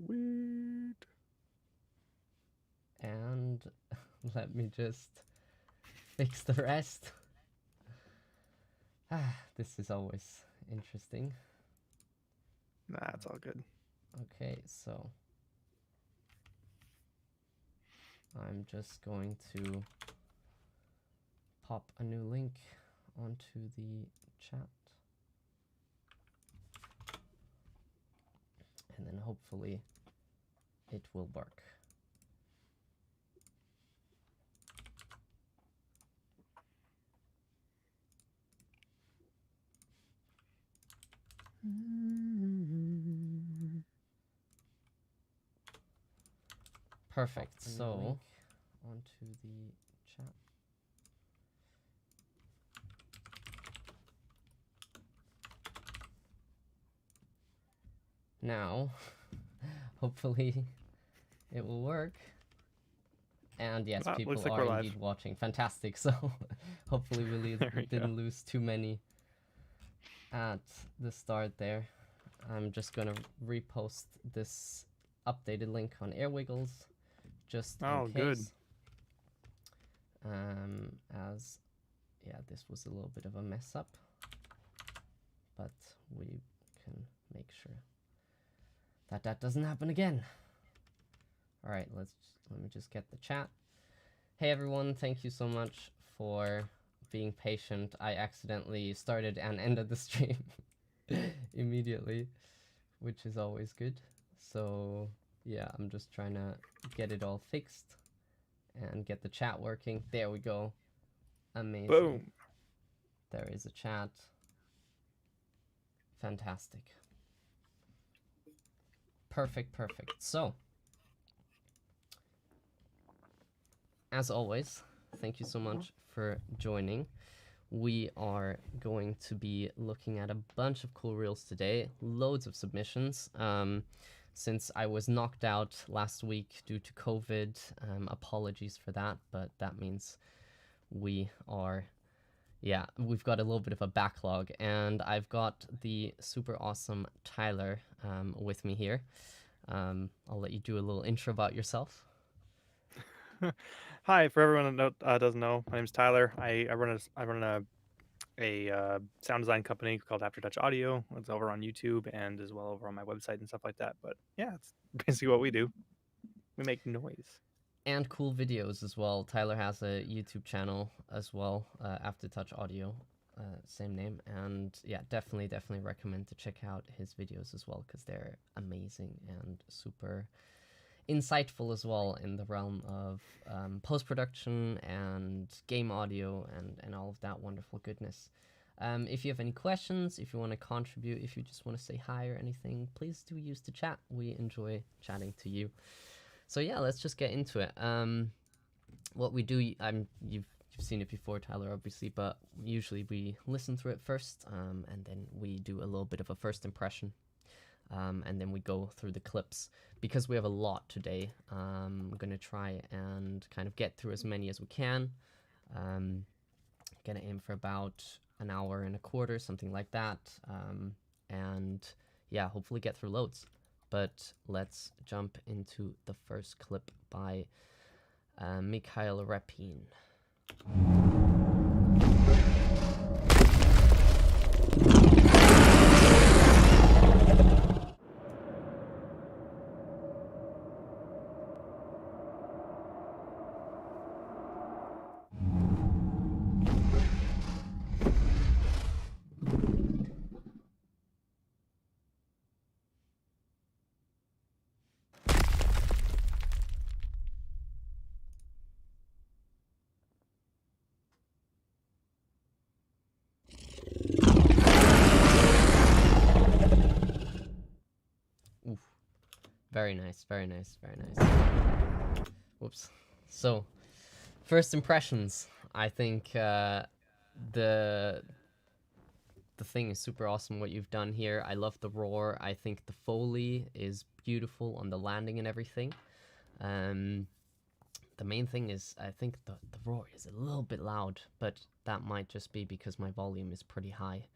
Sweet. And let me just fix the rest. This is always interesting. Nah, it's all good. Okay, so I'm just going to pop a new link onto the chat. And then hopefully it will work. Perfect. So onto the chat. Now, hopefully it will work. And yes, people looks like are we're indeed live. watching. Fantastic. So hopefully we didn't lose too many at the start there. I'm just going to repost this updated link on Airwiggles just in case. Good. As, yeah, this was a little bit of a mess up. But we can make sure that that doesn't happen again. All right, let me just get the chat. Hey everyone, thank you so much for being patient. I accidentally started and ended the stream immediately, which is always good. So yeah, I'm just trying to get it all fixed and get the chat working. There we go. Amazing. Boom. There is a chat. Fantastic. Perfect. So, as always, thank you so much for joining. We are going to be looking at a bunch of cool reels today, loads of submissions. Since I was knocked out last week due to COVID, apologies for that, but that means we've got a little bit of a backlog, and I've got the super awesome Tyler with me here. I'll let you do a little intro about yourself. Hi, for everyone that doesn't know, my name's Tyler. I run a sound design company called Aftertouch Audio. It's over on YouTube and as well over on my website and stuff like that. But yeah, it's basically what we do. We make noise. And cool videos as well. Tyler has a YouTube channel as well, Aftertouch Audio, same name. And yeah, definitely recommend to check out his videos as well, because they're amazing and super insightful as well in the realm of post-production and game audio and all of that wonderful goodness. If you have any questions, if you want to contribute, if you just want to say hi or anything, please do use the chat. We enjoy chatting to you. So yeah, let's just get into it. What we do, you've seen it before, Tyler, obviously, but usually we listen through it first, and then we do a little bit of a first impression. And then we go through the clips. Because we have a lot today, I'm going to try and kind of get through as many as we can. Going to aim for about an hour and a quarter, something like that. And yeah, hopefully get through loads. But let's jump into the first clip by Mikhail Rapin. Very nice. Whoops. So, first impressions. I think the thing is super awesome what you've done here. I love the roar. I think the Foley is beautiful on the landing and everything. The main thing is I think the roar is a little bit loud, but that might just be because my volume is pretty high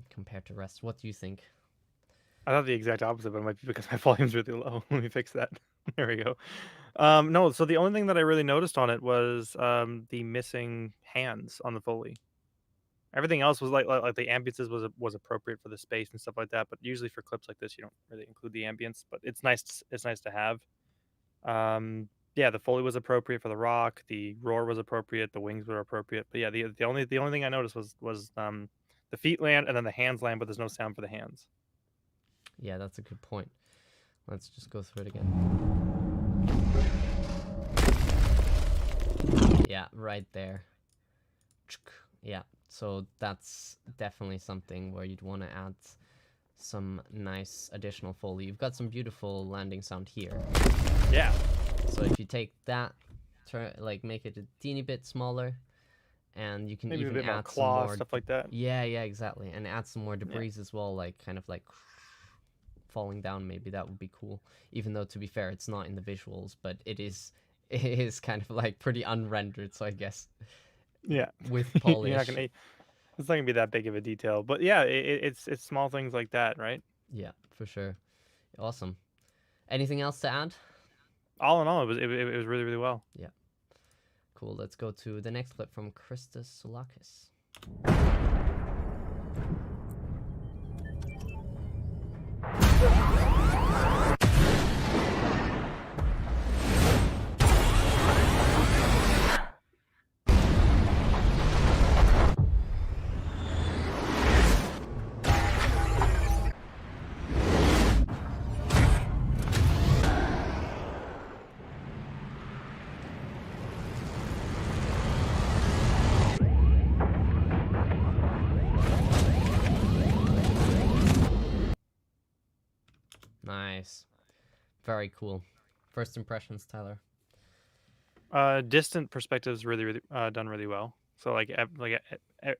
compared to rest. What do you think? I thought the exact opposite, but it might be because my volume's really low. Let me fix that. There we go. No, so the only thing that I really noticed on it was, the missing hands on the Foley. Everything else was like the ambiances was appropriate for the space and stuff like that, but usually for clips like this, you don't really include the ambience, but it's nice to have. Yeah, the Foley was appropriate for the rock, the roar was appropriate, the wings were appropriate, but yeah, the only thing I noticed was the feet land and then the hands land, but there's no sound for the hands. Yeah, that's a good point. Let's just go through it again. Yeah, right there. Yeah, so that's definitely something where you'd want to add some nice additional Foley. You've got some beautiful landing sound here. Yeah. So if you take that, make it a teeny bit smaller, and you can Maybe a even bit more add some claw, more. stuff like that. Yeah, exactly, and add some more Yeah. debris as well, like kind of like falling down. Maybe that would be cool. Even though, to be fair, it's not in the visuals, but it is. It is kind of like pretty unrendered. So I guess. Yeah. With You're not polish. gonna it's not gonna be that big of a detail, but yeah, it's small things like that, right? Yeah, for sure. Awesome. Anything else to add? All in all, it was really, really well. Yeah. Cool. Let's go to the next clip from Christos Soulakis. Nice. Very cool. First impressions, Tyler. Distant perspectives really, really done really well. So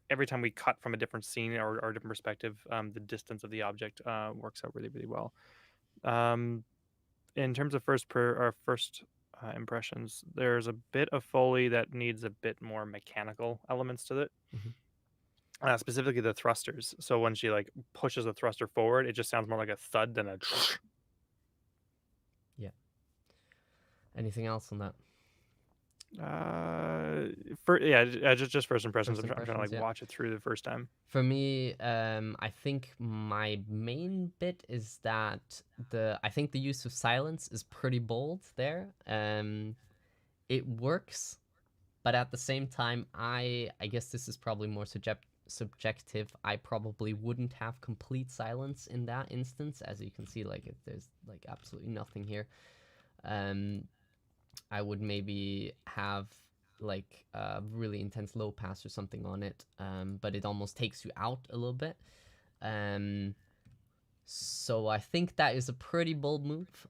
every time we cut from a different scene or a different perspective, the distance of the object works out really, really well. In terms of first impressions, there's a bit of Foley that needs a bit more mechanical elements to it. Specifically the thrusters. So when she like pushes the thruster forward, it just sounds more like a thud than a. Yeah. Anything else on that? Just first impressions. First I'm trying to like yeah. watch it through the first time. For me, I think my main bit is that I think the use of silence is pretty bold there. It works, but at the same time, I guess this is probably more subjective. I probably wouldn't have complete silence in that instance. As you can see, like there's like absolutely nothing here. I would maybe have like a really intense low pass or something on it, but it almost takes you out a little bit. So I think that is a pretty bold move.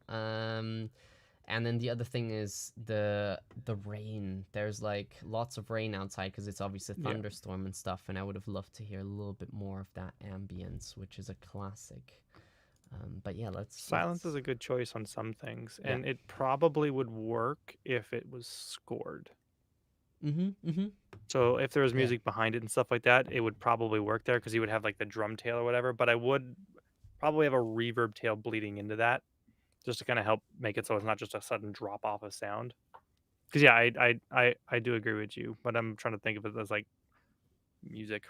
And then the other thing is the rain. There's like lots of rain outside because it's obviously a thunderstorm and stuff, and I would have loved to hear a little bit more of that ambience, which is a classic. But yeah, Silence is a good choice on some things, and it probably would work if it was scored. So if there was music behind it and stuff like that, it would probably work there because you would have like the drum tail or whatever. But I would probably have a reverb tail bleeding into that, just to kind of help make it so it's not just a sudden drop off of sound. Because yeah, I do agree with you, but I'm trying to think of it as like music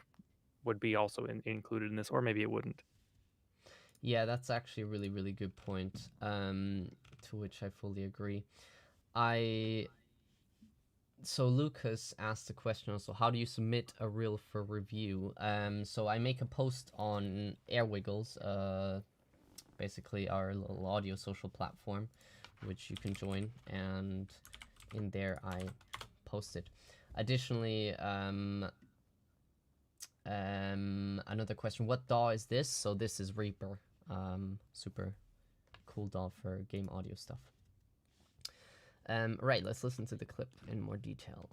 would be also included in this, or maybe it wouldn't. Yeah, that's actually a really, really good point, to which I fully agree. So Lucas asked the question also, how do you submit a reel for review? So I make a post on Airwiggles, basically our little audio social platform, which you can join, and in there I post it. Additionally, another question, what DAW is this? So this is Reaper, super cool DAW for game audio stuff. Right, let's listen to the clip in more detail.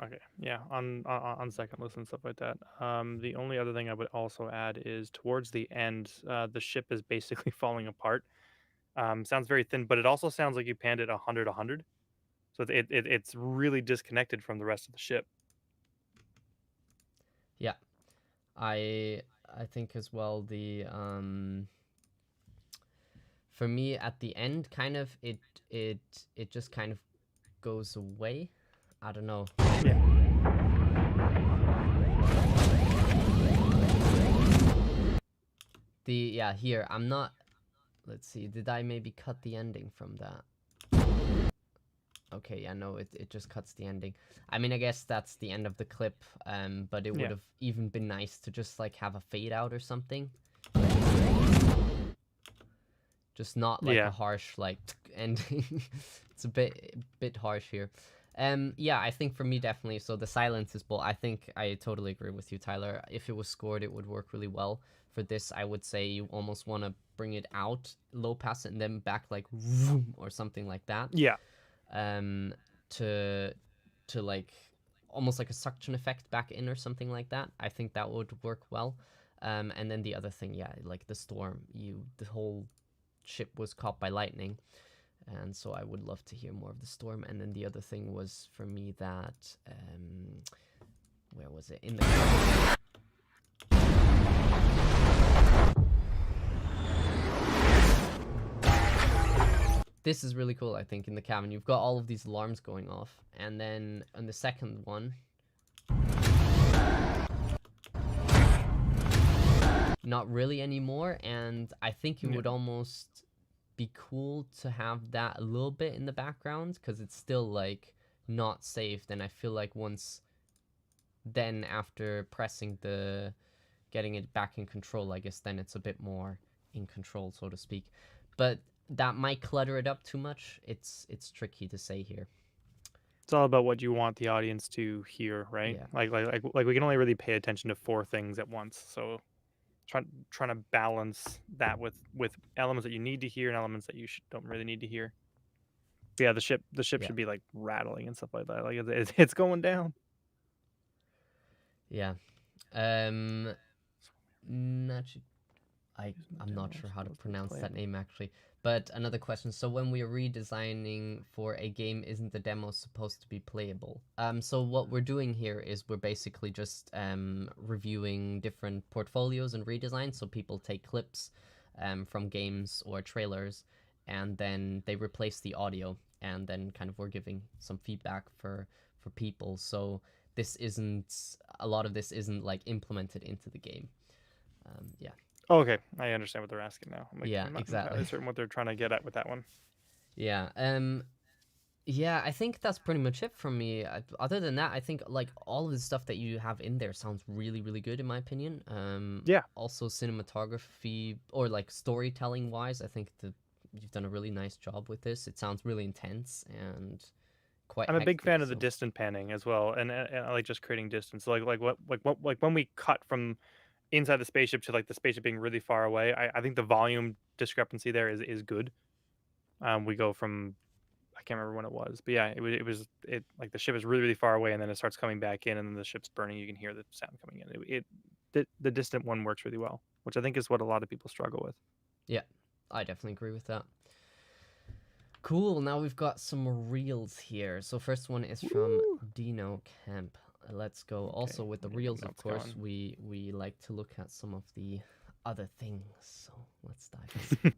Okay, yeah, on second listen, stuff like that. The only other thing I would also add is towards the end, the ship is basically falling apart. Sounds very thin, but it also sounds like you panned it 100, 100. So it's really disconnected from the rest of the ship. Yeah, I think as well the for me at the end kind of it it just kind of goes away. I don't know. Yeah. Yeah, here I'm not. Let's see. Did I maybe cut the ending from that? Okay, yeah, no, it just cuts the ending. I mean, I guess that's the end of the clip, but it would Yeah. have even been nice to just like have a fade out or something. Just not like a Yeah. harsh like ending. It's a bit harsh here. Yeah, I think for me definitely. So the silence is bull. I think I totally agree with you, Tyler. If it was scored, it would work really well. For this, I would say you almost want to bring it out, low pass it, and then back like vroom, or something like that. Yeah. Um, to like almost like a suction effect back in or something like that. I think that would work well. And then the other thing, yeah, like the storm. The whole ship was caught by lightning, and so I would love to hear more of the storm. And then the other thing was for me that where was it in the this is really cool. I think in the cabin you've got all of these alarms going off, and then on the second one not really anymore. And I think it would almost be cool to have that a little bit in the background, because it's still like not saved. And I feel like once then after pressing the getting it back in control, I guess then it's a bit more in control, so to speak. But that might clutter it up too much. It's tricky to say here. It's all about what you want the audience to hear, right? Yeah. Like we can only really pay attention to 4 things at once. So trying to balance that with elements that you need to hear and elements that you don't really need to hear. But yeah, the ship Yeah. should be like rattling and stuff like that. Like it's going down. Yeah. Nachi I'm not sure how to pronounce that name actually. But another question. So when we are redesigning for a game, isn't the demo supposed to be playable? So what we're doing here is we're basically just reviewing different portfolios and redesigns. So people take clips from games or trailers, and then they replace the audio, and then kind of we're giving some feedback for people. So this isn't, a lot of this isn't like implemented into the game. Yeah. Okay, I understand what they're asking now. Yeah, I'm not exactly. entirely certain what they're trying to get at with that one. Yeah. Yeah, I think that's pretty much it from me. Other than that, I think like all of the stuff that you have in there sounds really, really good in my opinion. Yeah. Also cinematography or like storytelling wise, I think that you've done a really nice job with this. It sounds really intense and quite I'm a big hectic. fan of the So distant panning as well, and I like just creating distance. Like when we cut from inside the spaceship to like the spaceship being really far away, I think the volume discrepancy there is good. We go from I can't remember when it was, but yeah, it like the ship is really really far away, and then it starts coming back in, and then the ship's burning. You can hear the sound coming in. The distant one works really well, which I think is what a lot of people struggle with. yeah, I definitely agree with that. Cool. Now we've got some reels here. So first one is from Dino Camp. Let's go. Also with the reels, of course, we like to look at some of the other things. So let's dive in.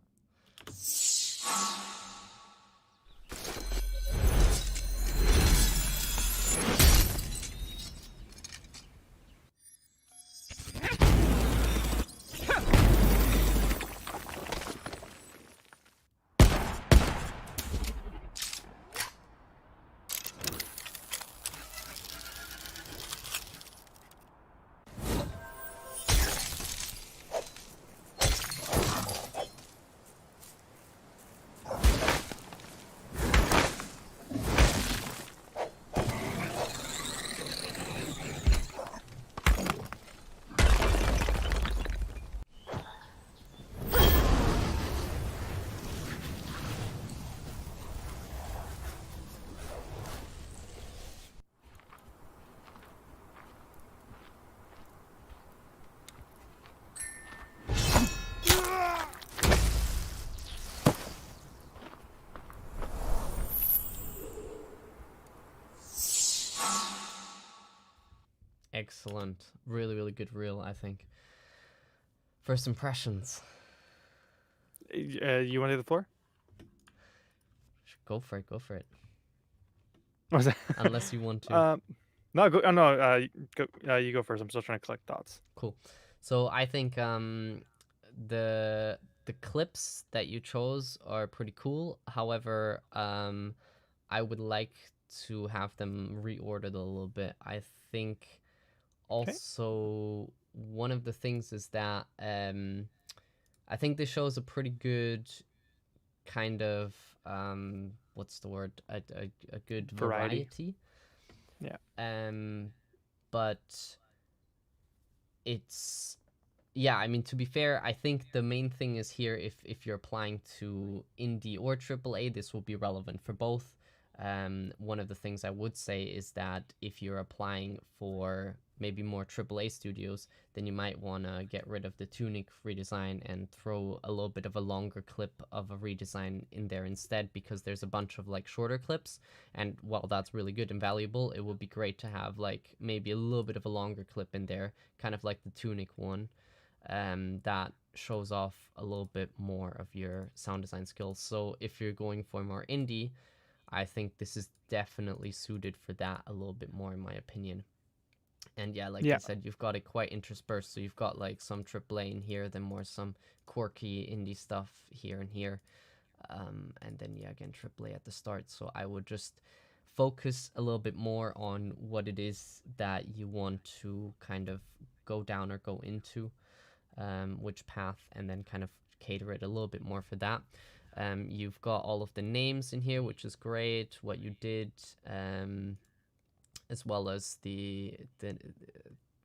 Excellent. Really, really good reel, I think. First impressions. You want to do the floor? Go for it. Go for it. What was that? Unless you want to. No, go. Oh, no, go. You go first. I'm still trying to collect thoughts. Cool. So I think the the clips that you chose are pretty cool. However, I would like to have them reordered a little bit. I think Okay. also one of the things is that I think this shows a pretty good kind of what's the word, a good Variety. variety, Yeah. but it's, yeah, I mean, to be fair, I think the main thing is here, if you're applying to indie or AAA, this will be relevant for both. One of the things I would say is that if you're applying for maybe more AAA studios, then you might want to get rid of the Tunic redesign and throw a little bit of a longer clip of a redesign in there instead, because there's a bunch of like shorter clips, and while that's really good and valuable, it would be great to have like maybe a little bit of a longer clip in there, kind of like the Tunic one, that shows off a little bit more of your sound design skills. So if you're going for more indie, I think this is definitely suited for that a little bit more, in my opinion. And yeah, like Yeah. you said, you've got it quite interspersed. So you've got like some AAA in here, then more some quirky indie stuff here and here. And then, yeah, again, AAA at the start. So I would just focus a little bit more on what it is that you want to kind of go down or go into, which path, and then kind of cater it a little bit more for that. You've got all of the names in here, which is great, what you did, as well as the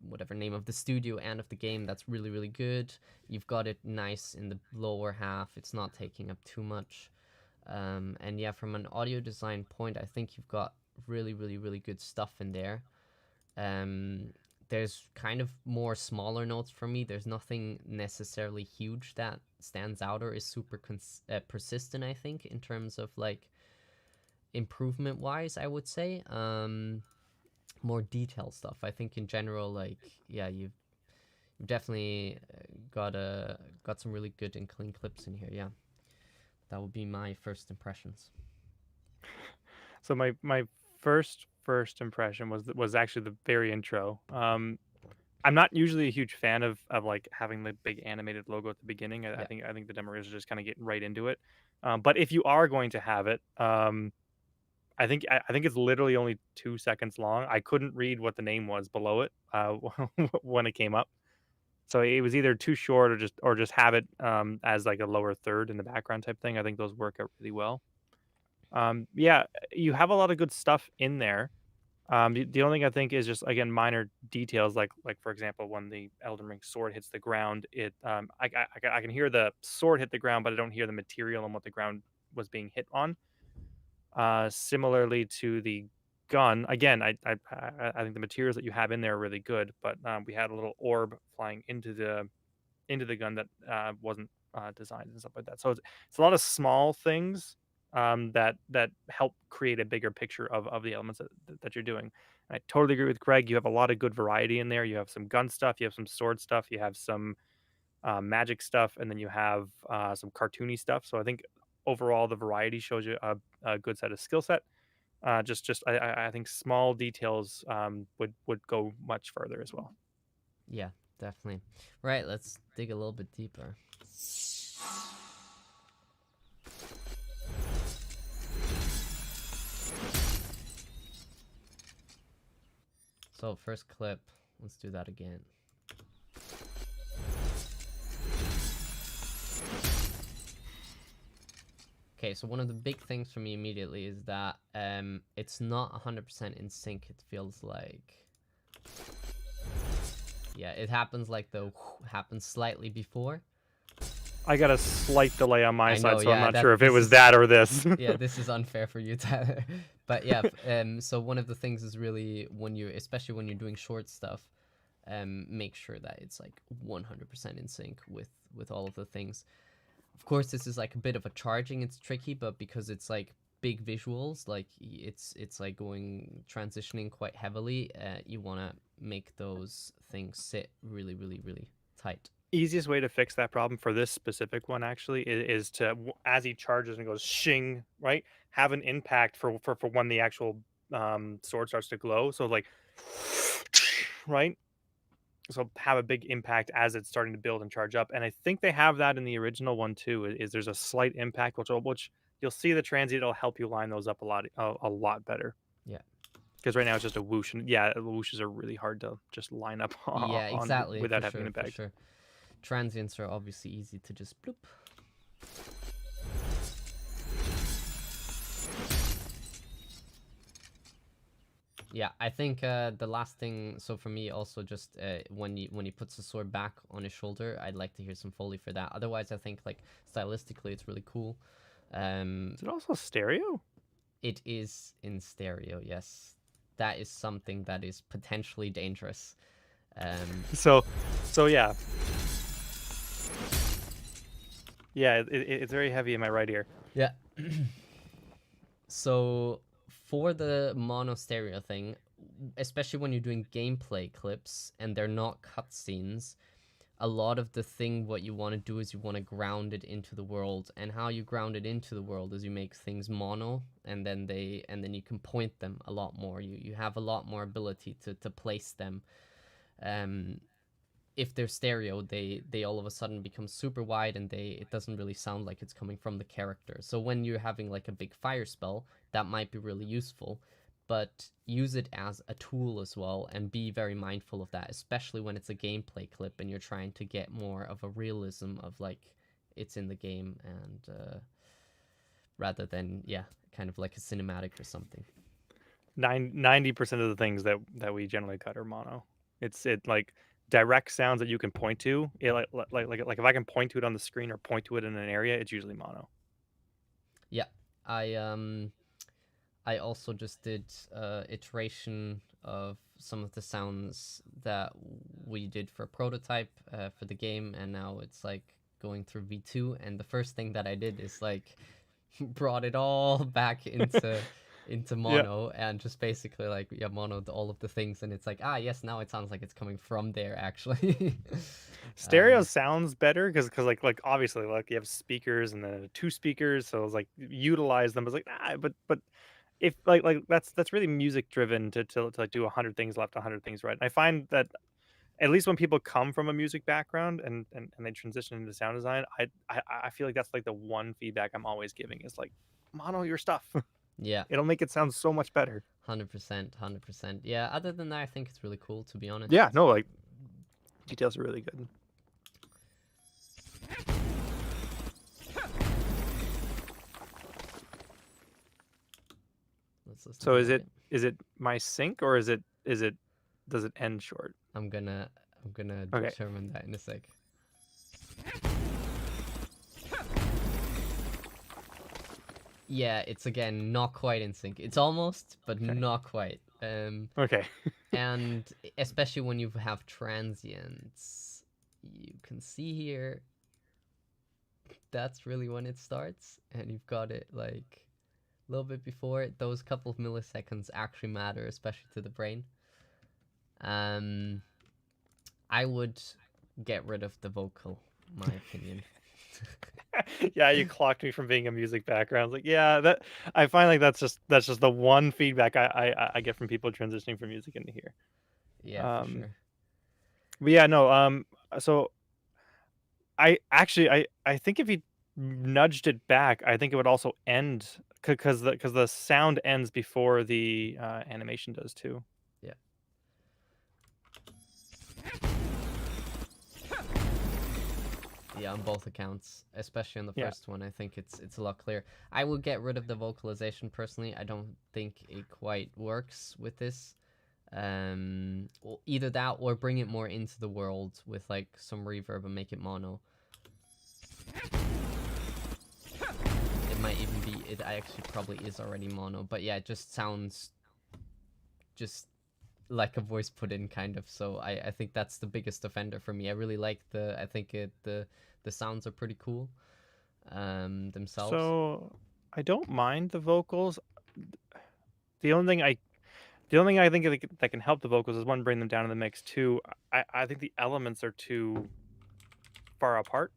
whatever name of the studio and of the game. That's really, really good. You've got it nice in the lower half. It's not taking up too much. And yeah, from an audio design point, I think you've got really, really, really good stuff in there. There's kind of more smaller notes for me. There's nothing necessarily huge that stands out or is super persistent, I think, in terms of like improvement wise, I would say. More detailed stuff, I think, in general, like, yeah, you've definitely got some really good and clean clips in here. Yeah, that would be my first impressions. So my first impression was actually the very intro. I'm not usually a huge fan of like having the big animated logo at the beginning. I Yeah, think I think the demos are just kind of getting right into it. But if you are going to have it, I think it's literally only 2 seconds long. I couldn't read what the name was below it when it came up, so it was either too short or just have it as like a lower third in the background type thing. I think those work out really well. Yeah, you have a lot of good stuff in there. The only thing I think is just again minor details, like for example, when the Elden Ring sword hits the ground, I can hear the sword hit the ground, but I don't hear the material and what the ground was being hit on. Similarly to the gun, again, I think the materials that you have in there are really good, but we had a little orb flying into the gun that wasn't designed and stuff like that. So it's a lot of small things that help create a bigger picture of the elements that you're doing. And I totally agree with Greg. You have a lot of good variety in there. You have some gun stuff, you have some sword stuff, you have some magic stuff, and then you have some cartoony stuff. So I think overall the variety shows you a good set of skill set. Just I think small details would go much further as well. yeah, definitely. Right, let's dig a little bit deeper. So first clip, let's do that again. Okay, so one of the big things for me immediately is that it's not 100% in sync. It feels like, yeah, it happens like the happens slightly before. I got a slight delay on my I know, side, so I'm yeah, not sure that if it this was is, that or this. yeah, this is unfair for you, Tyler. But yeah, so one of the things is really when you, especially when you're doing short stuff, make sure that it's like 100% in sync with all of the things. Of course, this is like a bit of a charging. It's tricky, but because it's like big visuals, like it's like going transitioning quite heavily, you want to make those things sit really, really, really tight. Easiest way to fix that problem for this specific one actually is to as he charges and goes shing, right? Have an impact for when the actual sword starts to glow. So like right? So have a big impact as it's starting to build and charge up. And I think they have that in the original one too. Is there's a slight impact which you'll see the transient will help you line those up a lot better. Yeah. Because right now it's just a whoosh, and yeah, the whooshes are really hard to just line up Yeah, on exactly, for without having an sure, for impact. sure. Transients are obviously easy to just bloop. Yeah, I think the last thing. So for me, also just when he puts the sword back on his shoulder, I'd like to hear some foley for that. Otherwise, I think like stylistically, it's really cool. Is it also stereo? It is in stereo. Yes, that is something that is potentially dangerous. So, so yeah, yeah, it's very heavy in my right ear. Yeah. So for the mono stereo thing, especially when you're doing gameplay clips and they're not cutscenes, a lot of the thing what you want to do is you want to ground it into the world, and how you ground it into the world is you make things mono, and then you can point them a lot more. You have a lot more ability to place them. Um, if they're stereo, they all of a sudden become super wide, and it doesn't really sound like it's coming from the character. So when you're having like a big fire spell, that might be really useful, but use it as a tool as well, and be very mindful of that, especially when it's a gameplay clip and you're trying to get more of a realism of like it's in the game, and rather than, yeah, kind of like a cinematic or something. 90% of the things that we generally cut are mono. It like direct sounds that you can point to. It like if I can point to it on the screen or point to it in an area, it's usually mono. Yeah, I also just did iteration of some of the sounds that we did for prototype for the game, and now it's like going through V2. And the first thing that I did is like brought it all back into Yeah. mono, and just basically like, yeah, monoed all of the things, and it's like, ah, yes, now it sounds like it's coming from there actually. Stereo um, sounds better because like obviously like you have speakers and then two speakers, so it's like utilize them. It's like but if like that's really music driven to like do 100 things left, 100 things right. I find that at least when people come from a music background and they transition into sound design, I feel like that's like the one feedback I'm always giving is like mono your stuff. yeah, It'll make it sound so much better. 100%, 100%. Yeah, other than that, I think it's really cool, to be honest. Yeah, no, like details are really good. Let's listen So to that again. is it my sync or is it does it end short? I'm gonna Okay. determine that in a sec. Yeah, it's again not quite in sync. It's almost, but Okay. not quite. Okay. And especially when you have transients, you can see here that's really when it starts, and you've got it like a little bit before it. Those couple of milliseconds actually matter, especially to the brain. I would get rid of the vocal, my opinion. Yeah, you clocked me from being a music background. I was like, yeah, that I find like that's just the one feedback I get from people transitioning from music into here. Yeah, for Um, sure. but yeah, no. So I think if he nudged it back, I think it would also end because the sound ends before the animation does too. Yeah. Yeah, on both accounts, especially on the Yeah. first one, I think it's a lot clearer. I will get rid of the vocalization personally. I don't think it quite works with this. Either that or bring it more into the world with like some reverb and make it mono. It might even be it. Actually, probably is already mono, but yeah, it just sounds just like a voice put in kind of. So I think that's the biggest offender for me. I really like I think the sounds are pretty cool themselves. So I don't mind the vocals. The only thing I the only thing I think that can help the vocals is, one, bring them down in the mix. Two, I think the elements are too far apart.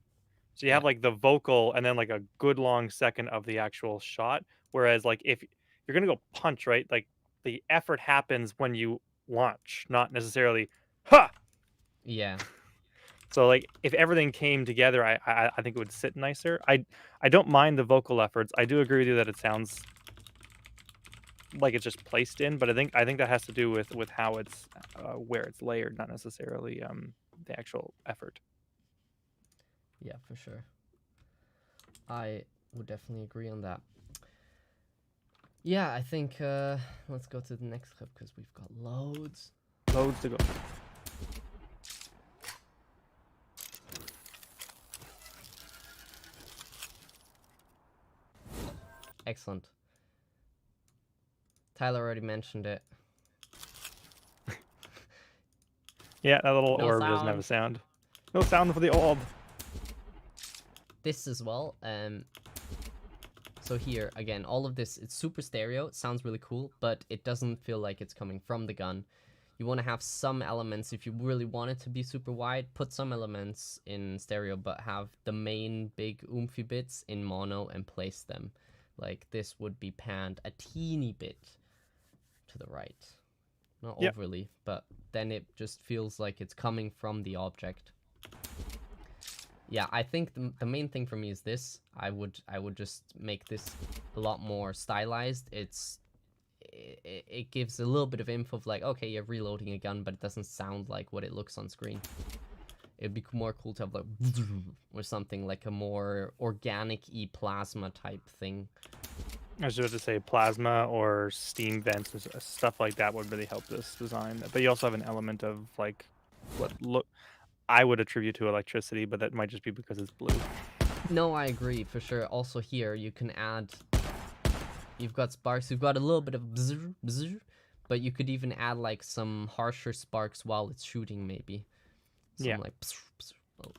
So you have Yeah, like the vocal and then like a good long second of the actual shot. Whereas like if you're gonna go punch, right? Like the effort happens when you launch, not necessarily ha. yeah, So like if everything came together, I think it would sit nicer. I don't mind the vocal efforts. I do agree with you that it sounds like it's just placed in, but I think that has to do with how it's where it's layered, not necessarily the actual effort. yeah, for sure. I would definitely agree on that. Yeah, I think let's go to the next clip because we've got loads. Loads to go. Excellent. Tyler already mentioned it. Yeah, that little No orb doesn't have a sound. sound. No sound for the orb. This as well. So here again, all of this, it's super stereo. It sounds really cool, but it doesn't feel like it's coming from the gun. You want to have some elements, if you really want it to be super wide, put some elements in stereo, but have the main big oomphy bits in mono and place them. Like this would be panned a teeny bit to the right. Not Yep. overly, but then it just feels like it's coming from the object. Yeah, I think the main thing for me is this. I would just make this a lot more stylized. It gives a little bit of info of like, okay, you're reloading a gun, but it doesn't sound like what it looks on screen. It'd be more cool to have like or something like a more organic-y plasma type thing. I was about to say plasma or steam vents, stuff like that would really help this design. But you also have an element of like what look I would attribute to electricity, but that might just be because it's blue. No, I agree for sure. Also here you can add. You've got sparks. You've got a little bit of bzzz, bzzz, but you could even add like some harsher sparks while it's shooting, maybe. Some Yeah. like. Bzzz, bzzz. Oh.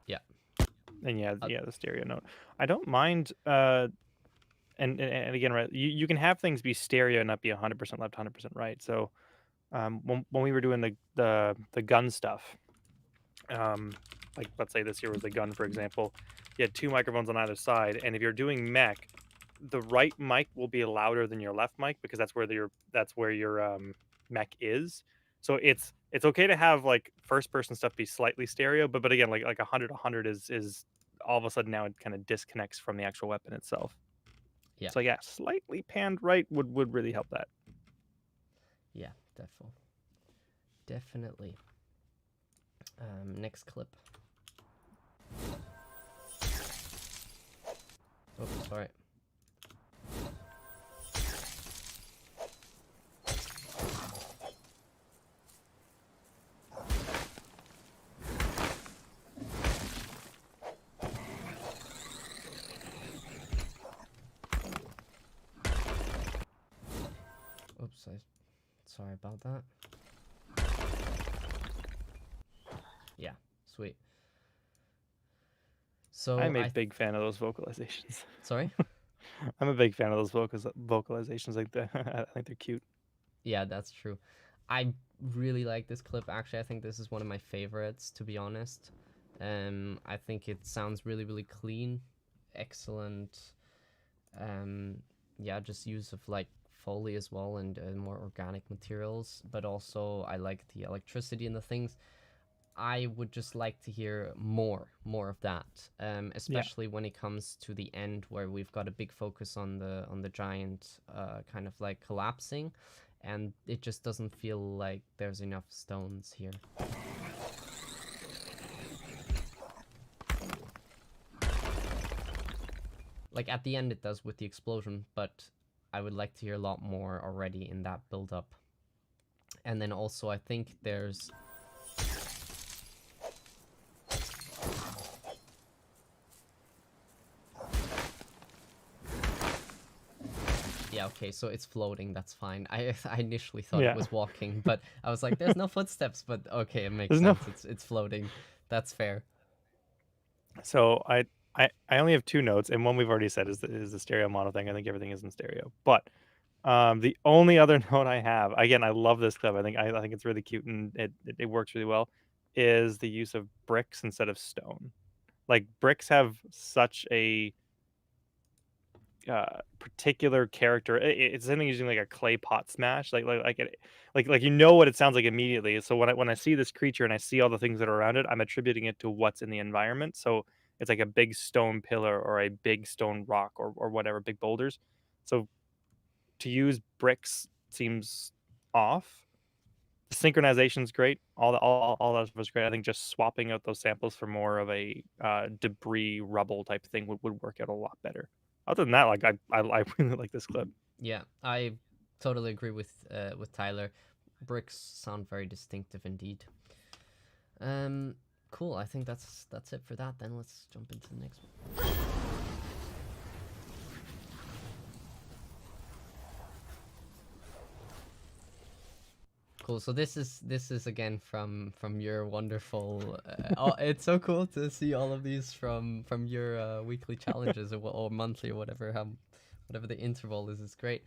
Yeah. And yeah, Uh, yeah, the stereo note. I don't mind and again, right, you can have things be stereo and not be 100% left, 100% right. So, when we were doing the gun stuff, like let's say this here was the gun, for example, you had two microphones on either side, and if you're doing mech, the right mic will be louder than your left mic because that's where your mech is. So it's okay to have like first person stuff be slightly stereo, but again, like 100 is all of a sudden now it kind of disconnects from the actual weapon itself. yeah. So yeah, slightly panned right would really help that. Yeah. Definitely. Definitely. Next clip. Oh, sorry. Oops, sorry about that. Yeah, sweet. So I'm a big fan of those vocalizations. sorry. I'm a big fan of those vocalizations. Like the, I think they're cute. Yeah, that's true. I really like this clip. Actually, I think this is one of my favorites, to be honest. I think it sounds really, really clean, excellent. Um, yeah, just use of like Foley as well and more organic materials. But also, I like the electricity and the things. I would just like to hear more of that, Yeah. especially when it comes to the end where we've got a big focus on the giant, kind of like collapsing, and it just doesn't feel like there's enough stones here. Like at the end it does with the explosion, but I would like to hear a lot more already in that build up. And then also I think there's yeah, okay, so it's floating. That's fine. I initially thought it Yeah. was walking, but I was like, there's no footsteps. But okay, it makes There's no sense. It's floating. That's fair. So I only have 2 notes, and one we've already said is the stereo mono thing. I think everything is in stereo. But, the only other note I have, again, I love this clip. I think it's really cute and it works really well, is the use of bricks instead of stone. Like, bricks have such a particular character. It's something using like a clay pot smash, like you know what it sounds like immediately. So when I see this creature and I see all the things that are around it, I'm attributing it to what's in the environment. So it's like a big stone pillar or a big stone rock or whatever, big boulders. So to use bricks seems off. The synchronization's great. All that stuff is great. I think just swapping out those samples for more of a debris rubble type thing would work out a lot better. Other than that, like I really like this clip. Yeah, I totally agree with Tyler. Bricks sound very distinctive indeed. Um, cool. I think that's it for that. Then let's jump into the next one. Cool. So this is again from your wonderful. Oh, it's so cool to see all of these from your weekly challenges or monthly or whatever the interval is. It's great.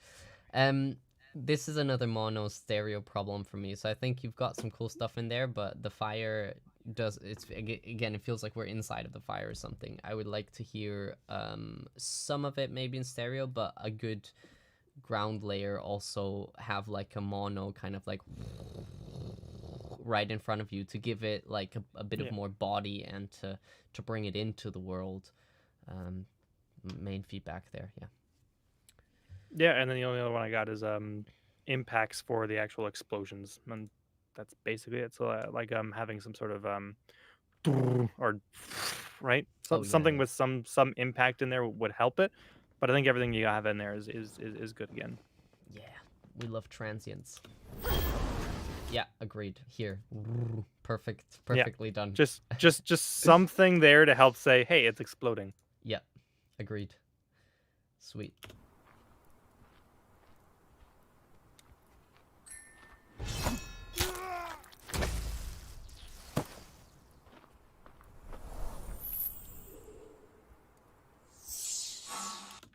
Um, this is another mono stereo problem for me. So I think you've got some cool stuff in there, but the fire does again. It feels like we're inside of the fire or something. I would like to hear some of it maybe in stereo, but a good ground layer also have like a mono kind of like right in front of you to give it like a bit of Yeah, more body and to bring it into the world. um Main feedback there, yeah. yeah. And then the only other one I got is impacts for the actual explosions, and that's basically it. So like having some sort of or right, Oh yeah, something yeah, with some impact in there would help it. But I think everything you have in there is good again. yeah. We love transients. Yeah, agreed here. Perfect, Yeah. perfectly done. Just something there to help say, "Hey, it's exploding." Yeah, agreed. Sweet.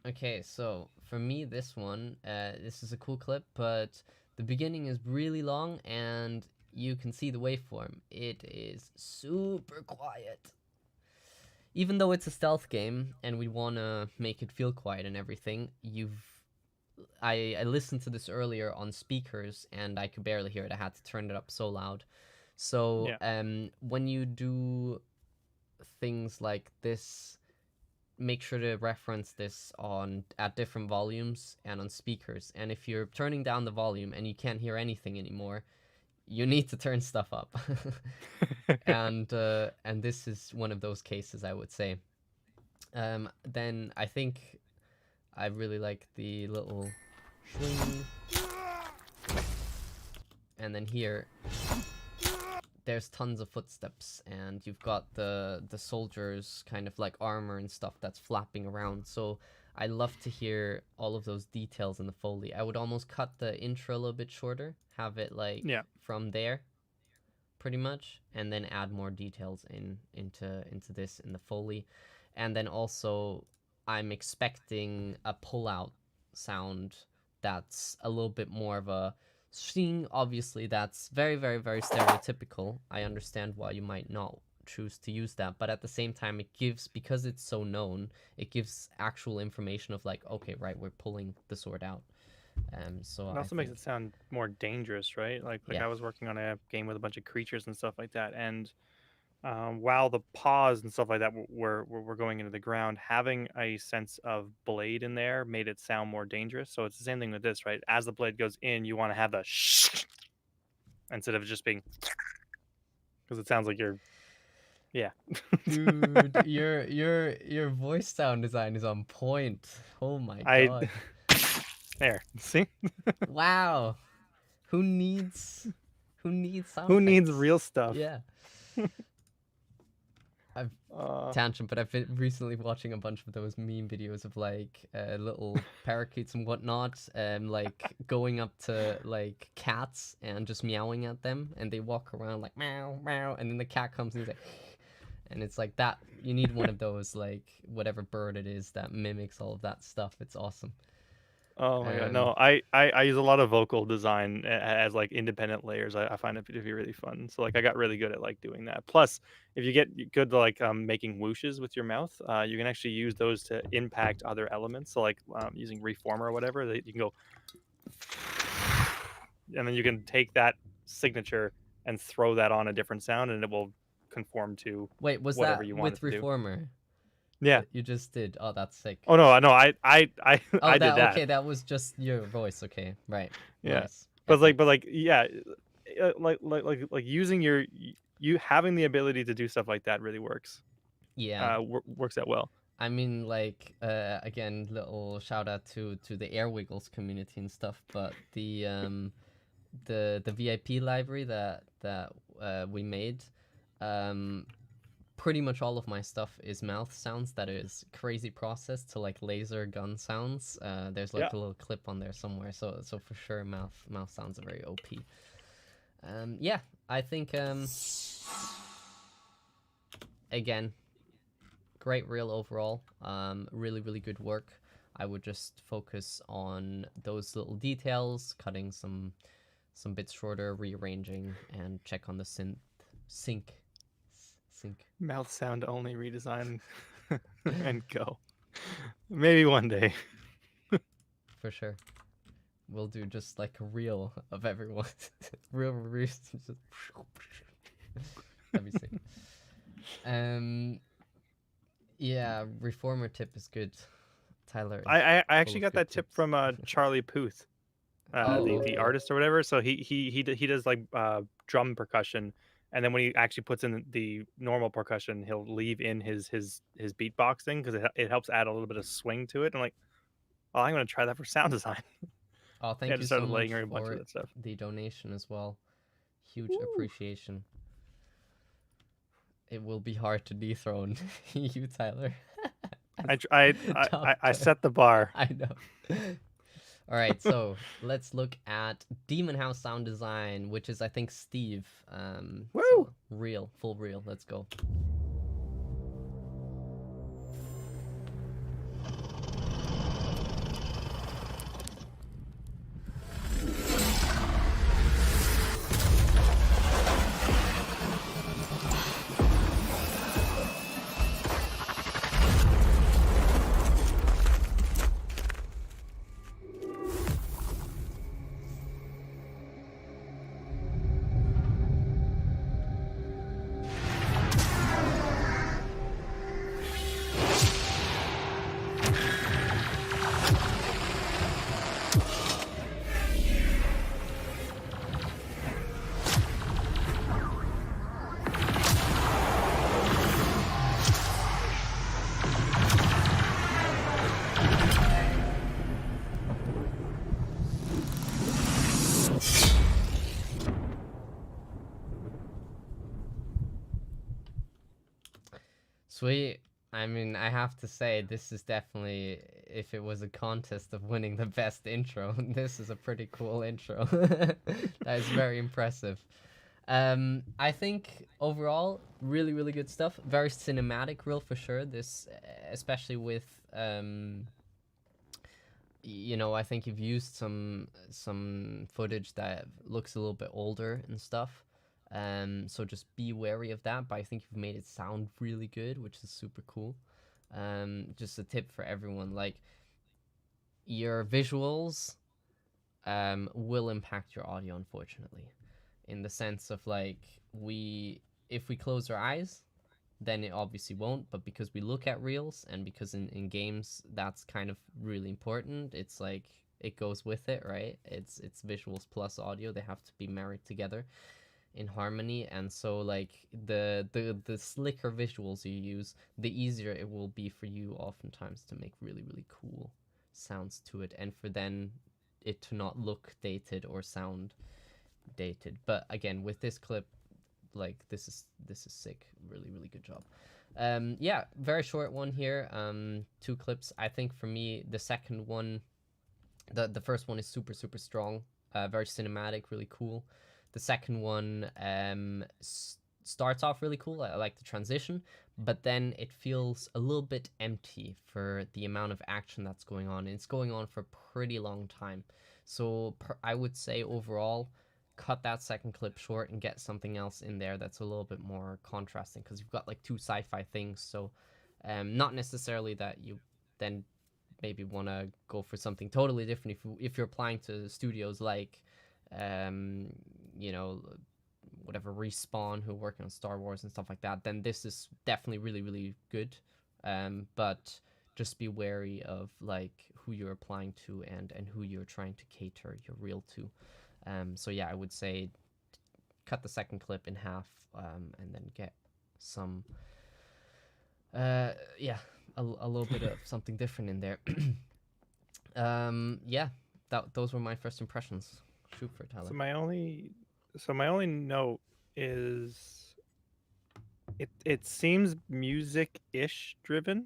Okay, so for me, this is a cool clip, but the beginning is really long and you can see the waveform. It is super quiet. Even though it's a stealth game and we want to make it feel quiet and everything, I listened to this earlier on speakers and I could barely hear it. I had to turn it up so loud. So Yeah. when you do things like this, make sure to reference this on at different volumes and on speakers. And if you're turning down the volume and you can't hear anything anymore, you need to turn stuff up. And this is one of those cases, I would say. Then I think I really like the little swing, and then here there's tons of footsteps and you've got the soldiers kind of like armor and stuff that's flapping around. So I love to hear all of those details in the Foley. I would almost cut the intro a little bit shorter, have it like Yeah. from there pretty much, and then add more details into this in the Foley. And then also I'm expecting a pull out sound that's a little bit more of a swing. Obviously that's very very very stereotypical. I understand why you might not choose to use that, but at the same time it gives, because it's so known, it gives actual information of like, okay, right, we're pulling the sword out. So It I also makes think, it sound more dangerous, right? Like yeah, I was working on a game with a bunch of creatures and stuff like that, and while the paws and stuff like that were going into the ground, having a sense of blade in there made it sound more dangerous. So it's the same thing with this, right? As the blade goes in, you want to have the instead of just being because it sounds like you're yeah. dude, your voice sound design is on point. Oh my I god. there see Wow. Who needs who needs sound who needs effects? real stuff. Yeah. I've Uh, tangent, but I've been recently watching a bunch of those meme videos of like little parakeets and whatnot, like going up to like cats and just meowing at them, and they walk around like meow meow, and then the cat comes and he's like, and it's like that. You need one of those, like whatever bird it is that mimics all of that stuff. It's awesome. oh my god, Um, no, I use a lot of vocal design as like independent layers. I find it to be really fun. So like I got really good at like doing that. Plus, if you get good to like making whooshes with your mouth, you can actually use those to impact other elements. So like using reformer or whatever, that you can go, and then you can take that signature and throw that on a different sound, and it will conform to Wait, was whatever that you want it with to do. Reformer Yeah. that you just did? Oh, that's sick. Oh no, I Oh, I did that that. okay. That was just your voice. Okay, right. Yeah. Nice. Epic. But like yeah, like using you having the ability to do stuff like that really works. Yeah. Works out well. I mean, like, again, little shout out to the Air Wiggles community and stuff. But the VIP library that we made, um, pretty much all of my stuff is mouth sounds. That is crazy process to like laser gun sounds. There's Yeah. like a little clip on there somewhere. So for sure, mouth sounds are very OP. Yeah, I think again, great reel overall. Really, really good work. I would just focus on those little details, cutting some bits shorter, rearranging, and check on the sync. Sync. Mouth sound only redesign and go. Maybe one day. For sure. We'll do just like a reel of everyone. Real just that'd be sick. Um yeah, reformer tip is good. Tyler is I full actually of got good that tip tips. from Charlie Puth, Oh, the okay. artist or whatever. So he does like drum percussion, and then when he actually puts in the normal percussion, he'll leave in his beatboxing because it helps add a little bit of swing to it. I'm like, oh, I'm gonna try that for sound design. Oh, Yeah, I thank you just so started much layering a bunch of for that stuff. the donation as well. Huge Woo. appreciation. It will be hard to dethrone you, Tyler. I, As tr- I top I set the bar. I know. All right, so let's look at Demon House sound design, which is I think Steve. Woo! So real, full real. Let's go. Sweet. I mean, I have to say, this is definitely, if it was a contest of winning the best intro, this is a pretty cool intro. That is very impressive. I think overall, really, really good stuff. Very cinematic reel for sure. This, especially with, I think you've used some footage that looks a little bit older and stuff. So just be wary of that. But I think you've made it sound really good, which is super cool. Just a tip for everyone, like your visuals will impact your audio, unfortunately, in the sense of like if we close our eyes, then it obviously won't. But because we look at reels and because in games that's kind of really important, it's like it goes with it, right? It's visuals plus audio. They have to be married together in harmony. And so like the slicker visuals you use, the easier it will be for you oftentimes to make really, really cool sounds to it, and for then it to not look dated or sound dated. But again, with this clip, like this is sick. Really, really good job. Yeah, very short one here. 2 clips. I think for me, the second one, the first one is super super strong, very cinematic, really cool. The second one starts off really cool. I like the transition, but then it feels a little bit empty for the amount of action that's going on. And it's going on for a pretty long time. So I would say overall, cut that second clip short and get something else in there that's a little bit more contrasting, because you've got like two sci-fi things. So not necessarily that you then maybe want to go for something totally different if you're applying to studios like um you know whatever Respawn, who are working on Star Wars and stuff like that, then this is definitely really really good. But just be wary of like who you're applying to and who you're trying to cater your reel to. So yeah, I would say cut the second clip in half, and then get some yeah, a little bit of something different in there. Yeah, those were my first impressions. Shoot for it, Tyler. So my only note is it seems music-ish driven.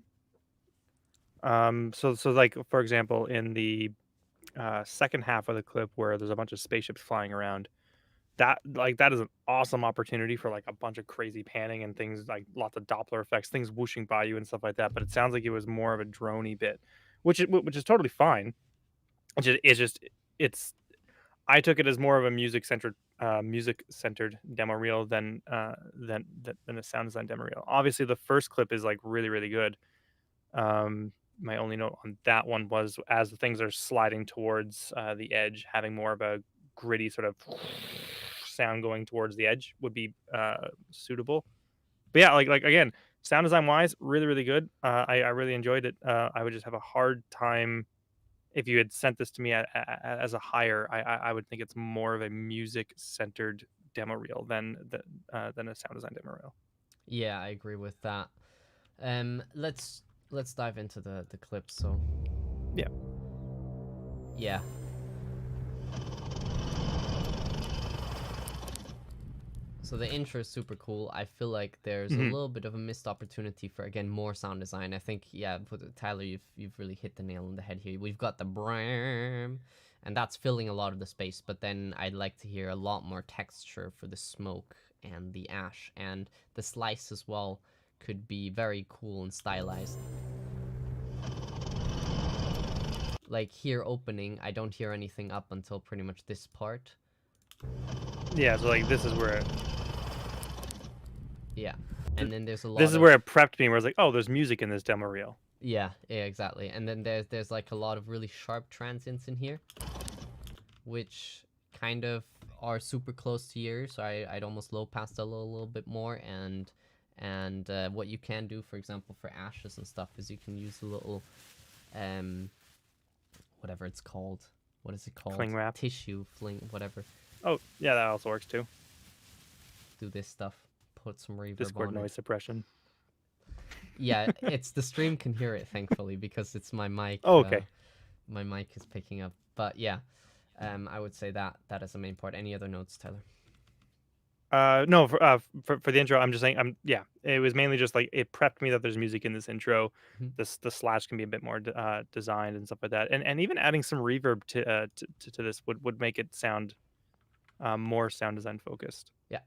So like for example, in the second half of the clip where there's a bunch of spaceships flying around, that is an awesome opportunity for like a bunch of crazy panning and things, like lots of Doppler effects, things whooshing by you and stuff like that. But it sounds like it was more of a droney bit, which is totally fine. It's I took it as more of a music centered demo reel than a sound design demo reel. Obviously, the first clip is like really really good. Um, my only note on that one was as the things are sliding towards the edge, having more of a gritty sort of sound going towards the edge would be suitable. But yeah, like again, sound design wise, really really good. I really enjoyed it. I would just have a hard time if you had sent this to me as a hire. I would think it's more of a music centered demo reel than a sound design demo reel. Yeah, I agree with that. Let's dive into the clips. So Yeah. yeah, so the intro is super cool. I feel like there's a Hmm. little bit of a missed opportunity for again more sound design. I think yeah, Tyler, you've really hit the nail on the head here. We've got the bram, and that's filling a lot of the space. But then I'd like to hear a lot more texture for the smoke and the ash, and the slice as well could be very cool and stylized. Like here opening, I don't hear anything up until pretty much this part. Yeah. So like Yeah, and then there's a this lot is of where it prepped me. Where I was like, oh, there's music in this demo reel. yeah, yeah, exactly. And then there's like a lot of really sharp transients in here, which kind of are super close to yours. So I'd almost low pass a little bit more. And what you can do, for example, for ashes and stuff, is you can use a little um whatever it's called. What is it called? Cling wrap. Tissue fling, whatever. Oh yeah, that also works too. Do this stuff. Put some reverb Discord on it. noise suppression. Yeah, it's the stream can hear it thankfully because it's my mic. Oh, okay. My mic is picking up. But yeah, I would say that is the main part. Any other notes, Tyler? No, for the intro, I'm just saying, yeah, it was mainly just like it prepped me that there's music in this intro. Mhm. The slash can be a bit more designed and stuff like that, and even adding some reverb to this would make it sound more sound design focused. Yeah.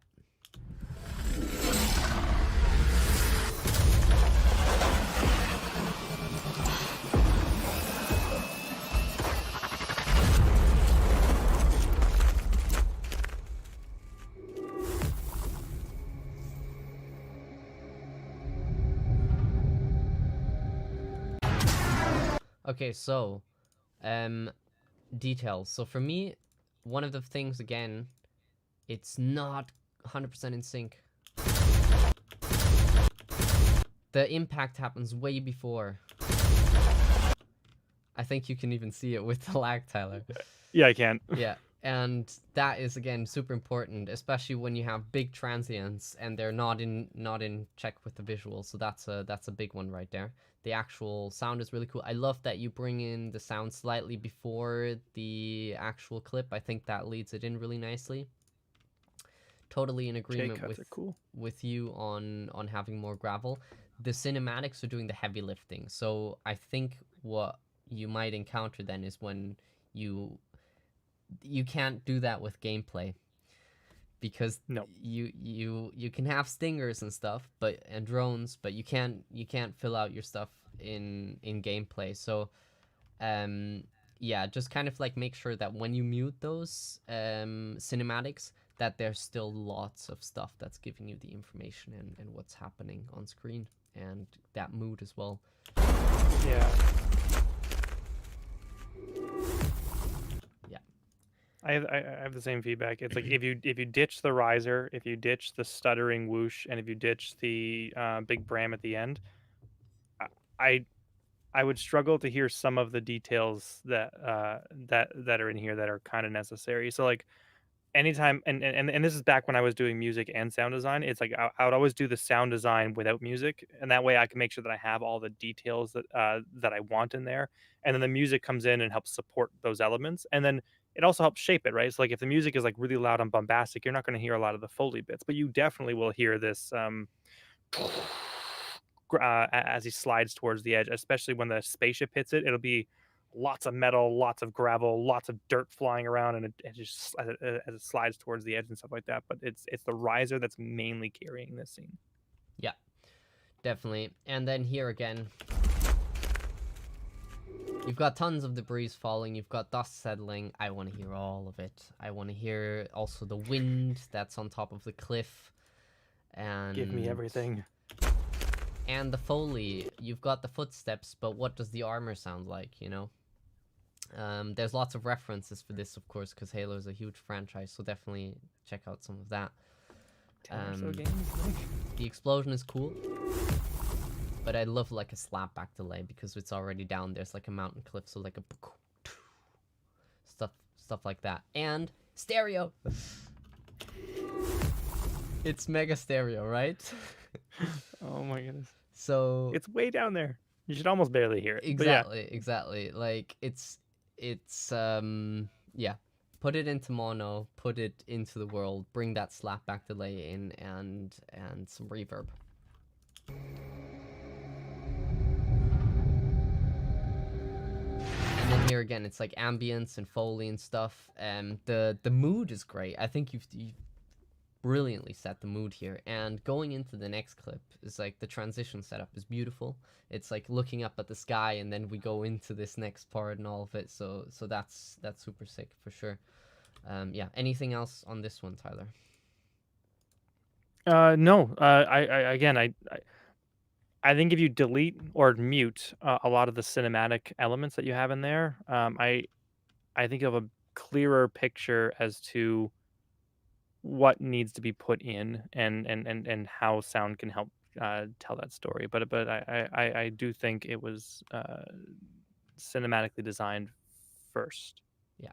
Okay, so um details. So for me, one of the things again, it's not 100% in sync. The impact happens way before. I think you can even see it with the lag, Tyler. Yeah, I can. Yeah, and that is again super important, especially when you have big transients and they're not in check with the visual. So that's a big one right there. The actual sound is really cool. I love that you bring in the sound slightly before the actual clip. I think that leads it in really nicely. Totally in J agreement cuts are cool. with you on having more gravel. the cinematics are doing the heavy lifting. So I think what you might encounter then is when you you can't do that with gameplay, because No. you can have stingers and stuff, but and drones, but you can't fill out your stuff in gameplay. So um yeah, just kind of like make sure that when you mute those cinematics, that there's still lots of stuff that's giving you the information and what's happening on screen, and that mood as well. Yeah. Yeah. I have the same feedback. It's like if you ditch the riser, if you ditch the stuttering whoosh, and if you ditch the big bram at the end, I I I would struggle to hear some of the details that are in here that are kind of necessary. So like anytime, and this is back when I was doing music and sound design. It's like I would always do the sound design without music, and that way I can make sure that I have all the details that I want in there, and then the music comes in and helps support those elements, and then it also helps shape it, right? So like if the music is like really loud and bombastic, you're not going to hear a lot of the Foley bits, but you definitely will hear this as he slides towards the edge, especially when the spaceship hits it. It'll be lots of metal, lots of gravel, lots of dirt flying around, and it just as it slides towards the edge and stuff like that. But it's the riser that's mainly carrying this scene. Yeah, definitely. And then here again, you've got tons of debris falling, you've got dust settling. I want to hear all of it. I want to hear also the wind that's on top of the cliff, Give me and everything. the Foley. You've got the footsteps, but what does the armor sound like, you know? There's lots of references for this, of course, because Halo is a huge franchise, so definitely check out some of that. 10 or so games. The explosion is cool, but I love like a slapback delay because it's already down. There's like a mountain cliff, so like a stuff like that. And stereo. It's mega stereo, right? Oh my goodness, So it's way down there. You should almost barely hear it. But yeah, exactly. Like it's yeah. Put it into mono, put it into the world, bring that slapback delay in, and some reverb. And then here again, it's like ambience and Foley and stuff. The mood is great. I think you've brilliantly set the mood here. And going into the next clip is like the transition setup is beautiful. It's like looking up at the sky, and then we go into this next part and all of it. So that's super sick for sure. Yeah. Anything else on this one, Tyler? no. I again, I think if you delete or mute a lot of the cinematic elements that you have in there, I think you have a clearer picture as to what needs to be put in, and how sound can help tell that story. But I do think it was cinematically designed first. Yeah.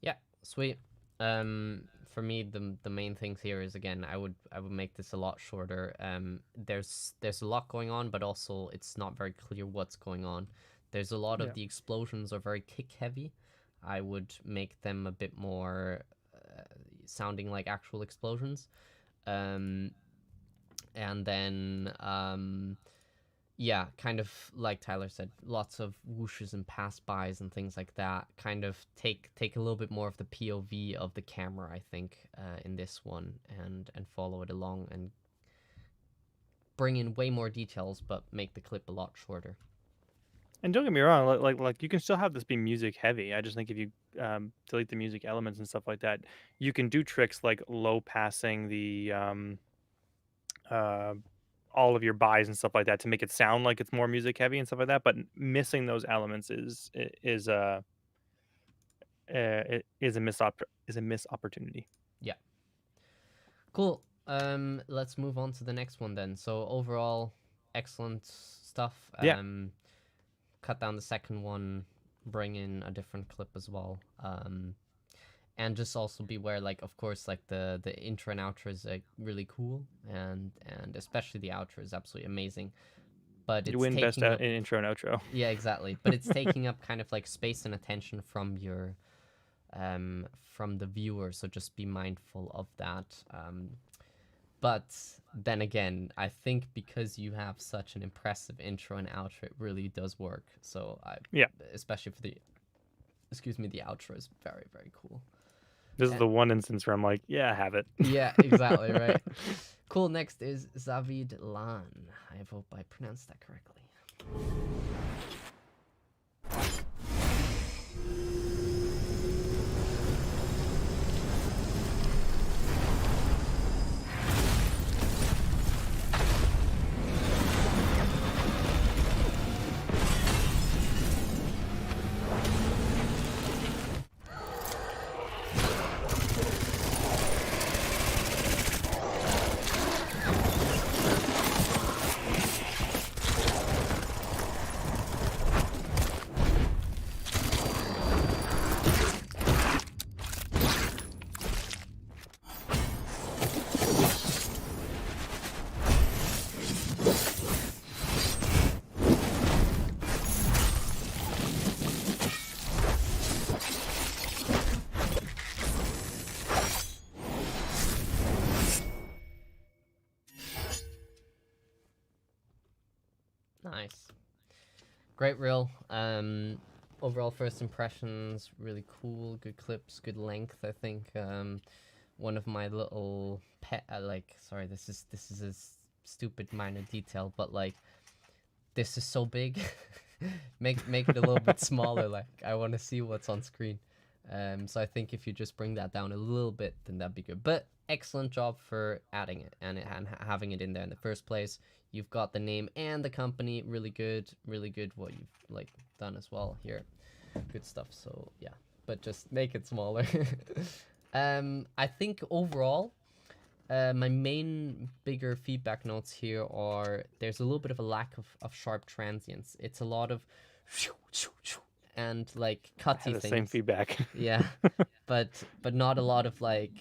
Yeah, sweet. For me, the main things here is, again, I would make this a lot shorter. There's a lot going on, but also it's not very clear what's going on. There's a lot Yeah. of the explosions are very kick heavy. I would make them a bit more sounding like actual explosions. Um, and then yeah, kind of like Tyler said, lots of whooshes and pass-bys and things like that. Kind of take a little bit more of the POV of the camera, I think, in this one, and follow it along and bring in way more details, but make the clip a lot shorter. And don't get me wrong, like you can still have this be music heavy. I just think if you delete the music elements and stuff like that, you can do tricks like low passing the uh, all of your buys and stuff like that to make it sound like it's more music heavy and stuff like that. But missing those elements is a missed opportunity. Yeah. Cool. Let's move on to the next one then. So overall, excellent stuff. Yeah, Cut down the second one, bring in a different clip as well. And just also beware, like, of course, like the intro and outro is like really cool, and especially the outro is absolutely amazing. But you it's win best taking up, in intro and outro. yeah, exactly. But it's taking up kind of like space and attention from the viewer. So just be mindful of that. But then again, I think because you have such an impressive intro and outro, it really does work. So Yeah, especially for the, excuse me, the outro is very, very cool. this is Uh, the one instance where I'm like, yeah, have it. yeah, exactly, right. Cool. Next is Zavid Lan. I hope I pronounced that correctly. Nice. Great reel. Overall first impressions, really cool. Good clips, good length. I think one of my little pet, like, sorry, this is a stupid minor detail, but like this is so big. make it a little bit smaller. Like I want to see what's on screen. So I think if you just bring that down a little bit, then that'd be good. But excellent job for adding it and having it in there in the first place. You've got the name and the company. Really good what you've like done as well here. Good stuff. So yeah, but just make it smaller. I think overall, my main bigger feedback notes here are there's a little bit of a lack of sharp transients. It's a lot of and like I had cutty the same things. feedback. Yeah, but not a lot of like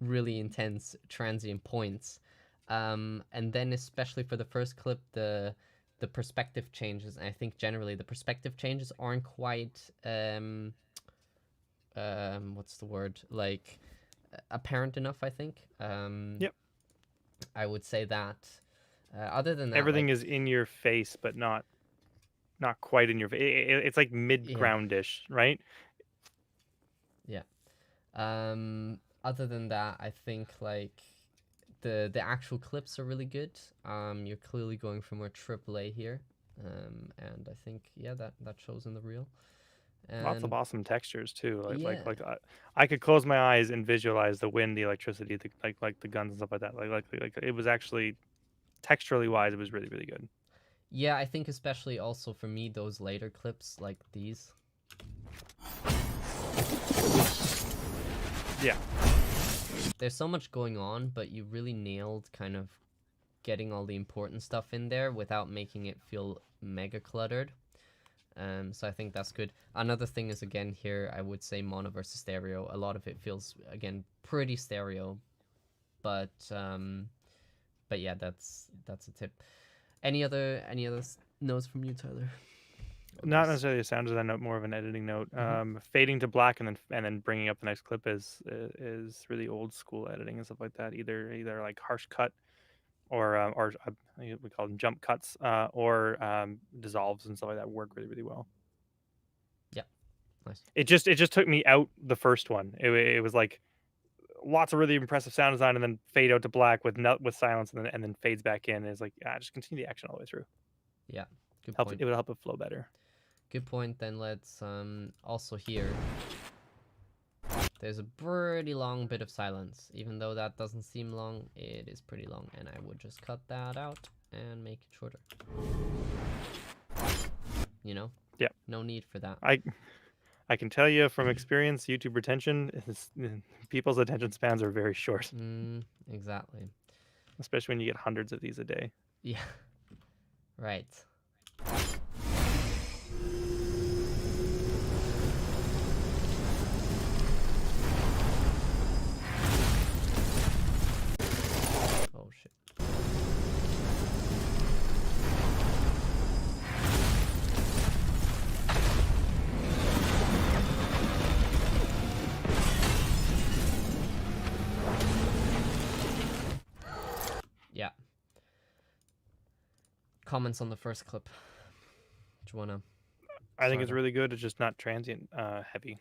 really intense transient points. And then especially for the first clip, the perspective changes. And I think generally the perspective changes aren't quite what's the word, like apparent enough. I think Yep. I would say that. Other than that, Everything like, is in your face, but not quite in your face. It's like mid yeah, groundish, right? yeah. Other than that, I think like the actual clips are really good. You're clearly going for more AAA here. And I think yeah, that shows in the reel. Lots of And awesome textures too. yeah, I could close my eyes and visualize the wind, the electricity, like the guns and stuff like that. Like it was actually texturally wise, it was really really good. yeah, I think especially also for me those later clips like these. Yeah, There's so much going on, but you really nailed kind of getting all the important stuff in there without making it feel mega cluttered. So I think that's good. Another thing is again here, I would say mono versus stereo. A lot of it feels again pretty stereo, but yeah, that's a tip. Any other notes from you, Tyler? not necessarily a sound design note, more of an editing note. Mm-hmm. Fading to black and then bringing up the next clip is really old school editing and stuff like that. Either like harsh cut or we call them jump cuts or dissolves and stuff like that work really really well. Yeah, nice. It just took me out the first one. It was like lots of really impressive sound design and then fade out to black with silence and then fades back in. And it's like just continue the action all the way through. Yeah, good Helps point. it would help it flow better. Good point. Then let's also here. There's a pretty long bit of silence. Even though that doesn't seem long, it is pretty long, and I would just cut that out and make it shorter. You know? Yeah, No need for that. I can tell you from experience, YouTube retention is people's attention spans are very short. Exactly. especially when you get hundreds of these a day. Yeah. Right. Oh shit. Yeah. Comments on the first clip. Do you wanna I think start it's off? really good. It's just not transient heavy.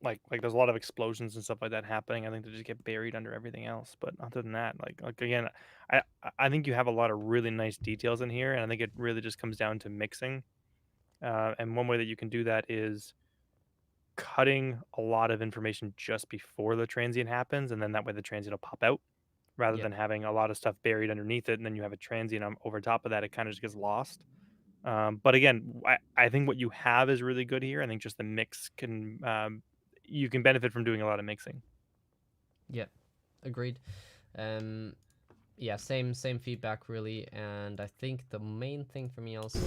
Like there's a lot of explosions and stuff like that happening. I think they just get buried under everything else. But other than that, like again, I think you have a lot of really nice details in here, and I think it really just comes down to mixing. And one way that you can do that is cutting a lot of information just before the transient happens, and then that way the transient will pop out rather Yep. than having a lot of stuff buried underneath it, and then you have a transient over top of that. It kind of just gets lost. But again, I think what you have is really good here. I think just the mix can you can benefit from doing a lot of mixing. Yep. Agreed. Um yeah, same feedback really, and I think the main thing for me also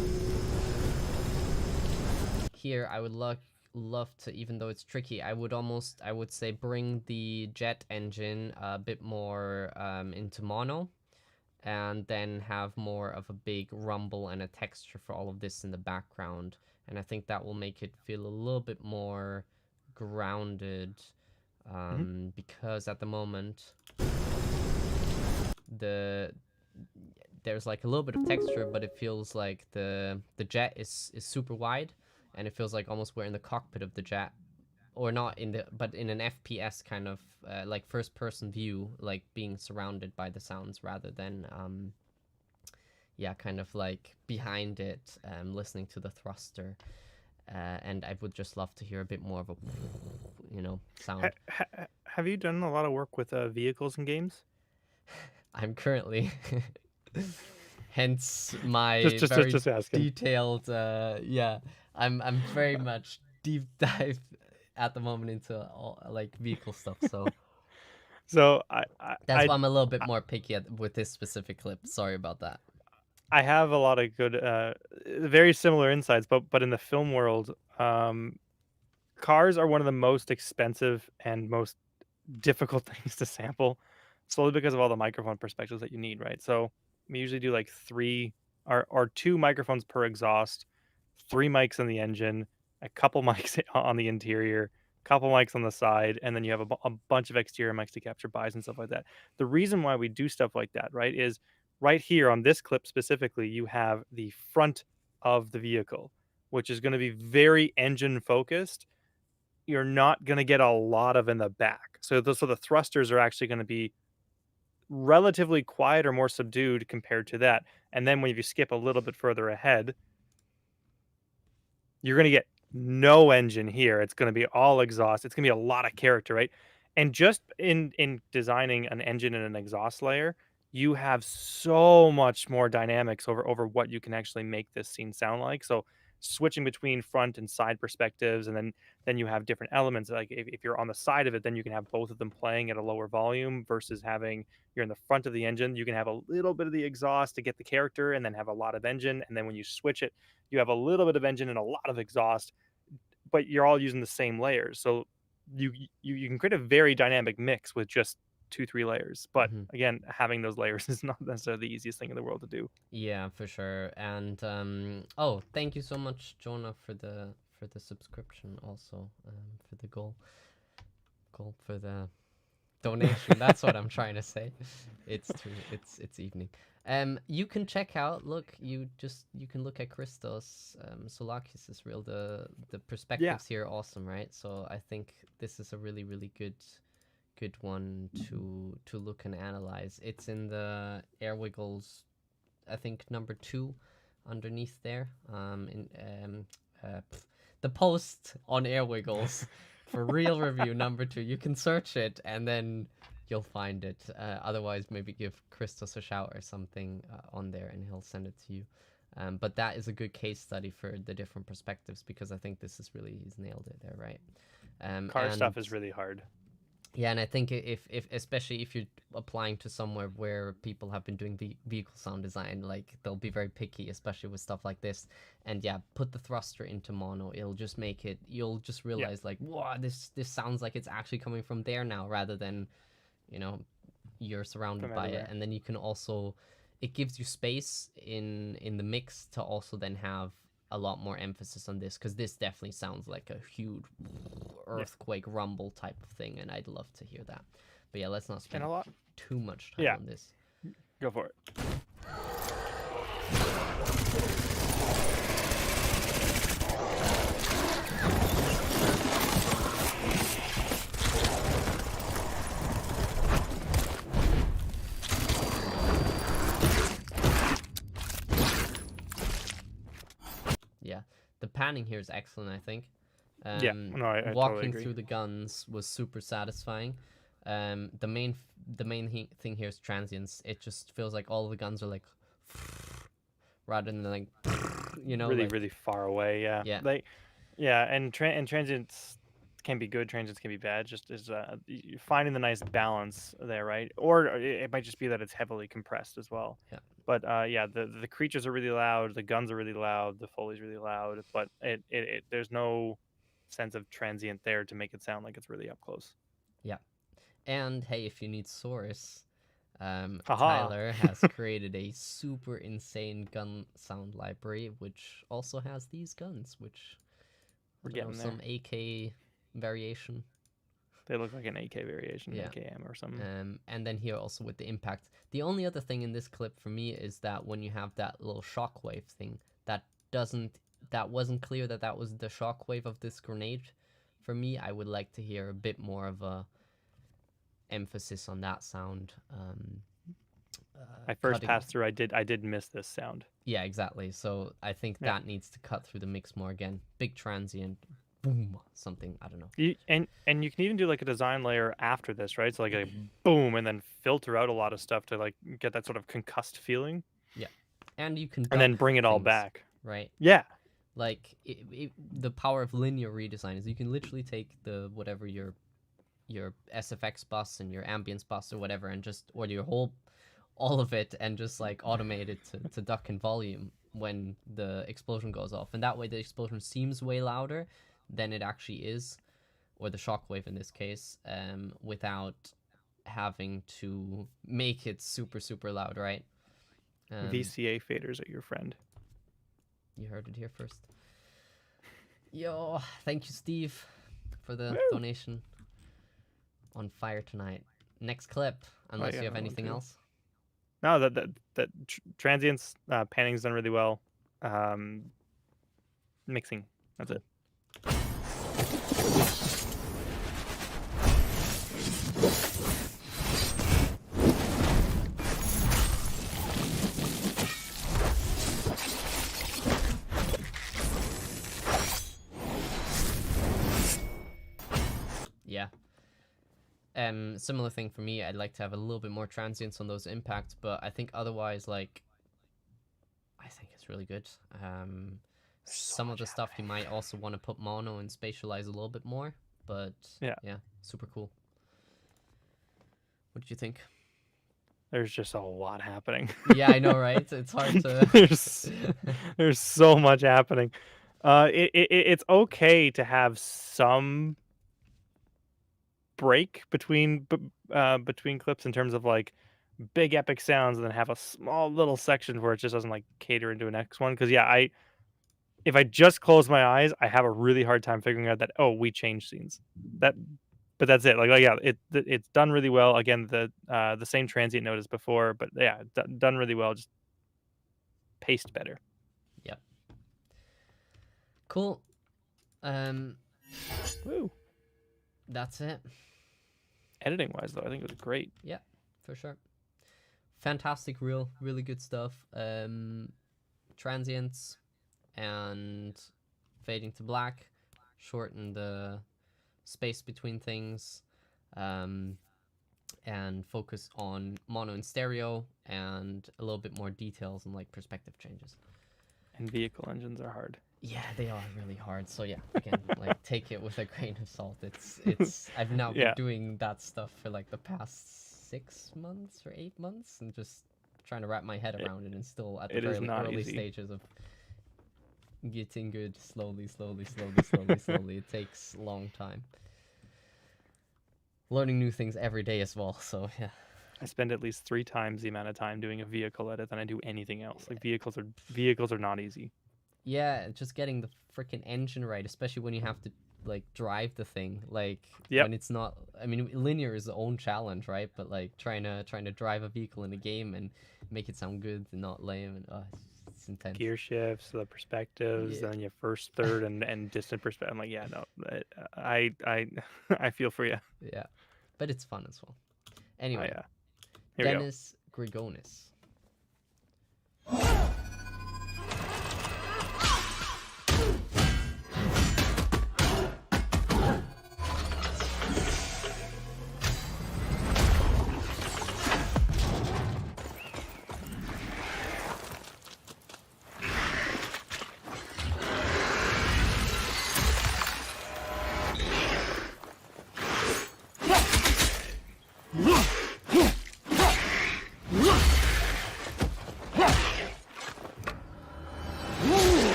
here, I would love to, even though it's tricky, I would say bring the jet engine a bit more into mono, and then have more of a big rumble and a texture for all of this in the background. And I think that will make it feel a little bit more grounded, Hmm. because at the moment the there's like a little bit of texture, but it feels like the jet is super wide, and it feels like almost we're in the cockpit of the jet, or not in the, but in an FPS kind of like first person view, like being surrounded by the sounds rather than yeah, kind of like behind it, listening to the thruster. And I would just love to hear a bit more of a sound. Have you done a lot of work with vehicles and games? I'm currently hence Just my just just very just asking. detailed yeah, I'm very much deep dive at the moment into all like vehicle stuff, so So that's why I'm a little bit more picky with this specific clip. Sorry about that. I have a lot of good, very similar insights, but in the film world, cars are one of the most expensive and most difficult things to sample, solely because of all the microphone perspectives that you need, right? So we usually do like three or two microphones per exhaust, three mics in the engine, a couple mics on the interior, couple mics on the side, and then you have a bunch of exterior mics to capture buys and stuff like that. The reason why we do stuff like that, right, is right here on this clip specifically, you have the front of the vehicle, which is going to be very engine focused. You're not gonna get a lot of in the back. So the thrusters are actually gonna be relatively quiet or more subdued compared to that, and then when you skip a little bit further ahead, you're gonna get no engine here. It's gonna be all exhaust. It's gonna be a lot of character, right? And just in designing an engine and an exhaust layer, you have so much more dynamics over what you can actually make this scene sound like. So switching between front and side perspectives, and then you have different elements. Like if you're on the side of it, then you can have both of them playing at a lower volume versus having you're in the front of the engine. You can have a little bit of the exhaust to get the character, and then have a lot of engine. And then when you switch it, you have a little bit of engine and a lot of exhaust, but you're all using the same layers. So you can create a very dynamic mix with just 2 3 layers. But Hmm. again, having those layers is not necessarily the easiest thing in the world to do. Yeah, for sure. And oh, thank you so much, Jonah, for the subscription, also for the goal for the donation. That's what I'm trying to say. It's true. It's evening. You can check out. Look, you can look at Christos. Solakis is real. The Yeah. perspectives here are awesome, right? So I think this is a really good one to look and analyze. It's in the Air Wiggles, I think number 2 underneath there. In the post on Air Wiggles for real review number 2. You can search it and then you'll find it. Otherwise, maybe give Christos a shout or something on there, and he'll send it to you. But that is a good case study for the different perspectives, because I think this is really, he's nailed it there, right? Car And stuff is really hard. Yeah, and I think if especially if you're applying to somewhere where people have been doing vehicle sound design, like they'll be very picky, especially with stuff like this. And yeah, put the thruster into mono. It'll just make it. You'll just Yeah, realize like, wow, this sounds like it's actually coming from there now, rather than, you know, you're surrounded from by it. everywhere. And then you can also, it gives you space in the mix to also then have a lot more emphasis on this, because this definitely sounds like a huge Yeah, earthquake rumble type of thing, and I'd love to hear that. But yeah, let's not and spend a lot. too much time Yeah, on this. go for it. Yeah, the panning here is excellent, I think. Yeah, no, I totally Walking agree. through the guns was super satisfying. The main thing here is transients. It just feels like all the guns are like rather than like Really, like really far away. Yeah, yeah, yeah, and transients can be good, transients can be bad. Just is finding the nice balance there, right? Or it might just be that it's heavily compressed as well. yeah, But yeah, the creatures are really loud, the guns are really loud, the foley's really loud, but it there's no sense of transient there to make it sound like it's really up close. yeah. And hey, if you need source, Haha. Tyler has created a super insane gun sound library, which also has these guns, which I We're don't know, getting some there. AK variation. They look like an AK variation, Yeah. AKM or something. And then here also with the impact. The only other thing in this clip for me is that when you have that little shockwave thing, that doesn't that wasn't clear that that was the shockwave of this grenade. For me, I would like to hear a bit more of a emphasis on that sound. My first Cutting. pass through, I did miss this sound. Yeah, exactly. So I think Yeah. that needs to cut through the mix more again. Big transient, boom, something. I don't know. And you can even do like a design layer after this, right? So like a boom, and then filter out a lot of stuff to like get that sort of concussed feeling, Yeah, and you can and then duck bring it all things, back. right? Yeah, Like the power of linear redesign is you can literally take the whatever your SFX bus and your ambience bus or whatever, and just or your whole all of it, and just like automate it to duck in volume when the explosion goes off, and that way the explosion seems way louder than it actually is, or the shockwave in this case, without having to make it super super loud, right? Um, VCA faders are your friend. you heard it here first. Yo, thank you, Steve, for the Woo! donation. On fire tonight. Next clip, Oh, I unless got you have another one anything too. else. No, transients, panning's done really well. Um, Mixing, that's Cool. it. Yeah. Similar thing for me. I'd like to have a little bit more transients on those impacts, but I think otherwise, like, I think it's really good. There's so Some of much the stuff you happening. might also want to put mono and spatialize a little bit more, but Yeah, yeah, super cool. What did you think? there's just a lot happening. Yeah, I know, right? It's hard to. there's there's so much happening. It's okay to have some break between clips in terms of like big epic sounds, and then have a small little section where it just doesn't like cater into a next one. Because yeah, I if I just close my eyes, I have a really hard time figuring out that, oh, we changed scenes. That, but that's it. Like yeah, it's done really well. Again, the same transient note as before, but yeah, done really well. Just paced better. Yep. Cool. Um, Woo. that's it. Editing wise, though, I think it was great. Yeah, for sure. Fantastic reel, really good stuff. Transients and fading to black, shorten the space between things, um, and focus on mono and stereo, and a little bit more details and like perspective changes. And vehicle engines are hard. Yeah, they are really hard. So yeah, again, like take it with a grain of salt. It's I've now been Yeah, doing that stuff for like the past 6 months or 8 months, and just trying to wrap my head it, around it, and still at the it is very not early easy. stages of getting good. Slowly, slowly, slowly, slowly, slowly. It takes a long time. Learning new things every day as well. So yeah. I spend at least 3 times the amount of time doing a vehicle edit than I do anything else. Like vehicles are not easy. Yeah, just getting the freaking engine right, especially when you have to like drive the thing. Like Yep, when it's not. I mean, linear is the own challenge, right? But like trying to drive a vehicle in a game and make it sound good and not lame, and it's intense. gear shifts, the perspectives, Yeah, and your first, third, and distant perspective. I'm like, yeah, no, I I feel for you. yeah, but it's fun as well. Oh Anyway, yeah, here we go. Dennis Grigonis.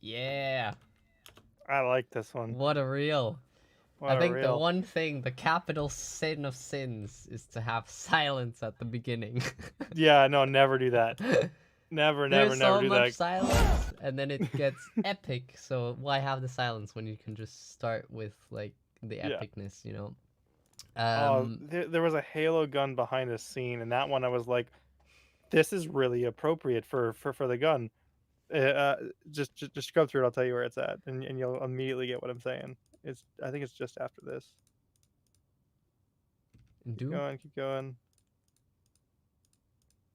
Yeah, I like this one. what a reel. I What a think the reel. one thing, the capital sin of sins, is to have silence at the beginning. Yeah, no, never do that. Never, never, There's never so do much that. silence, and then it gets epic. So why have the silence when you can just start with like the Yeah. epicness, you know? Oh, Um, there was a Halo gun behind the scene, and that one I was like, this is really appropriate for the gun. Uh, just go through it. I'll tell you where it's at, and you'll immediately get what I'm saying. I think it's just after this. in Keep Doom, going, keep going,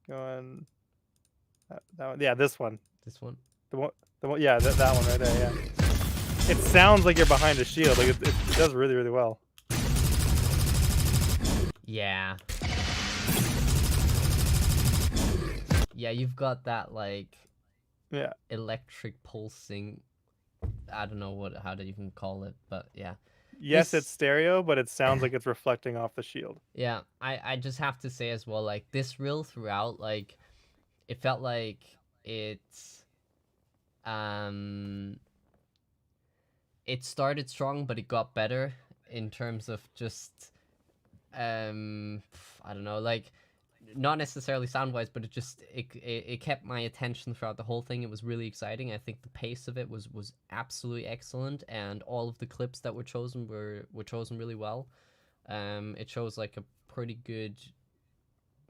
going. That one, yeah, this one. this one. The one, yeah, that one right there. Yeah, it sounds like you're behind a shield. Like it does really, really well. Yeah, yeah, you've got that like Yeah. electric pulsing. I don't know how to even call it, but yeah, Yes, it's this. stereo, but it sounds like it's reflecting off the shield. Yeah, I just have to say as well, like this reel throughout, like it felt like it um it started strong, but it got better in terms of just I don't know, like not necessarily sound wise, but it kept my attention throughout the whole thing. It was really exciting. I think the pace of it was absolutely excellent, and all of the clips that were chosen were chosen really well. It shows like a pretty good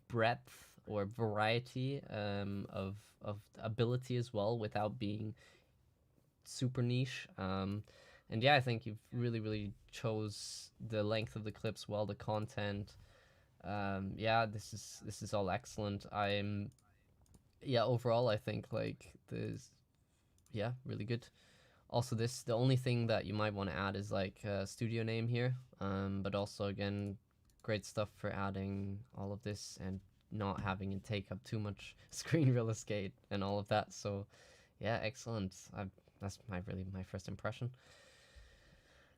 breadth or variety of ability as well without being super niche. And yeah, I think you've really chose the length of the clips well, the content. Yeah, this is all excellent. I'm yeah, overall I think like this, yeah, really good. Also, this the only thing that you might want to add is like studio name here. But also again, great stuff for adding all of this and not having it take up too much screen real estate and all of that. So yeah, excellent. That's my first impression.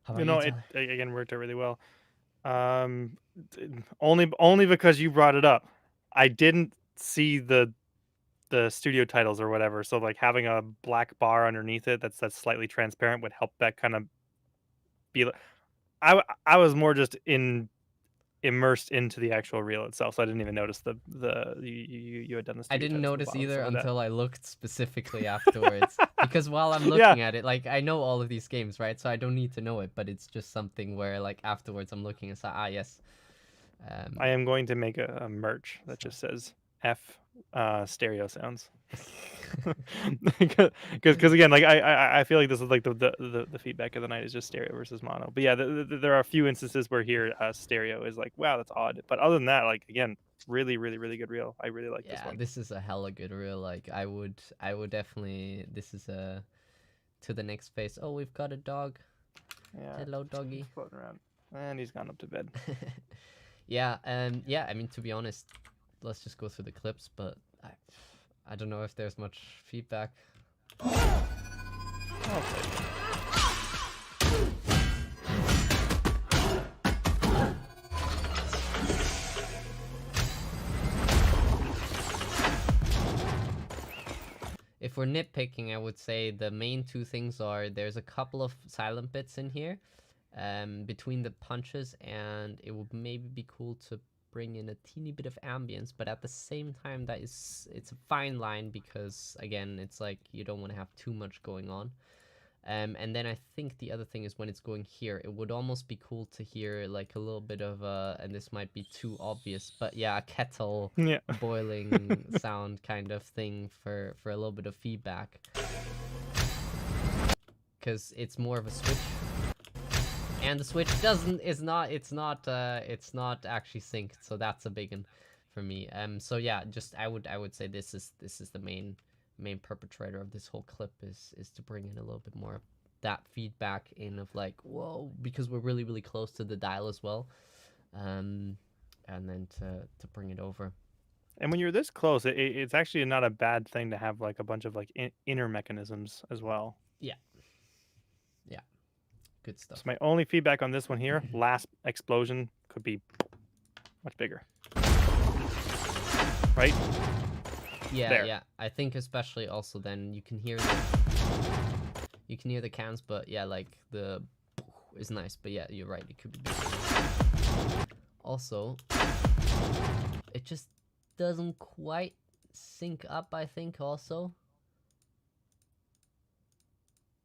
How You about you, know, it Tyler? again worked out really well. Um, only because you brought it up. I didn't see the studio titles or whatever. So like having a black bar underneath it that's slightly transparent would help that kind of be. I was more just in. immersed into the actual reel itself, so I didn't even notice you had done the I studio didn't titles at the notice bottom and either stuff like that. until I looked specifically afterwards. Because while I'm Yeah, looking at it, like I know all of these games, right? So I don't need to know it, but it's just something where like afterwards I'm looking and say, ah yes. I Um, am going to make a merch that so just says F stereo sounds. Because again, like I feel like this is like the feedback of the night is just stereo versus mono. But yeah, there are a few instances where here stereo is like, wow, that's odd. But other than that, like again, really really really good reel. I really like this yeah, one. this is a hella good reel. Like I would definitely. This is a to the next phase. Oh, we've got a dog. Yeah, Hello, he's doggy. floating around, and he's gone up to bed. Yeah, yeah. I mean, to be honest, let's just go through the clips. But I don't know if there's much feedback. Okay. If we're nitpicking, I would say the main two things are there's a couple of silent bits in here between the punches, and it would maybe be cool to bring in a teeny bit of ambience, but at the same time it's a fine line because again it's like you don't want to have too much going on. And then I think the other thing is when it's going here, it would almost be cool to hear like a little bit of and this might be too obvious, but yeah, a kettle Yeah. boiling sound kind of thing for a little bit of feedback, because it's more of a switch, and the switch doesn't is not it's not actually synced, so that's a big one for me. So yeah, just I would say this is the main perpetrator of this whole clip is to bring in a little bit more of that feedback in of like, whoa, because we're really really close to the dial as well, and then to bring it over. And when you're this close, it's actually not a bad thing to have like a bunch of like inner mechanisms as well. Yeah, yeah, good So stuff. my only feedback on this one here, last explosion could be much bigger. Right? Yeah, There. yeah, I think especially also then you can hear the cans, but yeah, like the is nice, but yeah, you're right, it could be bigger. Also, it just doesn't quite sync up, I think, also.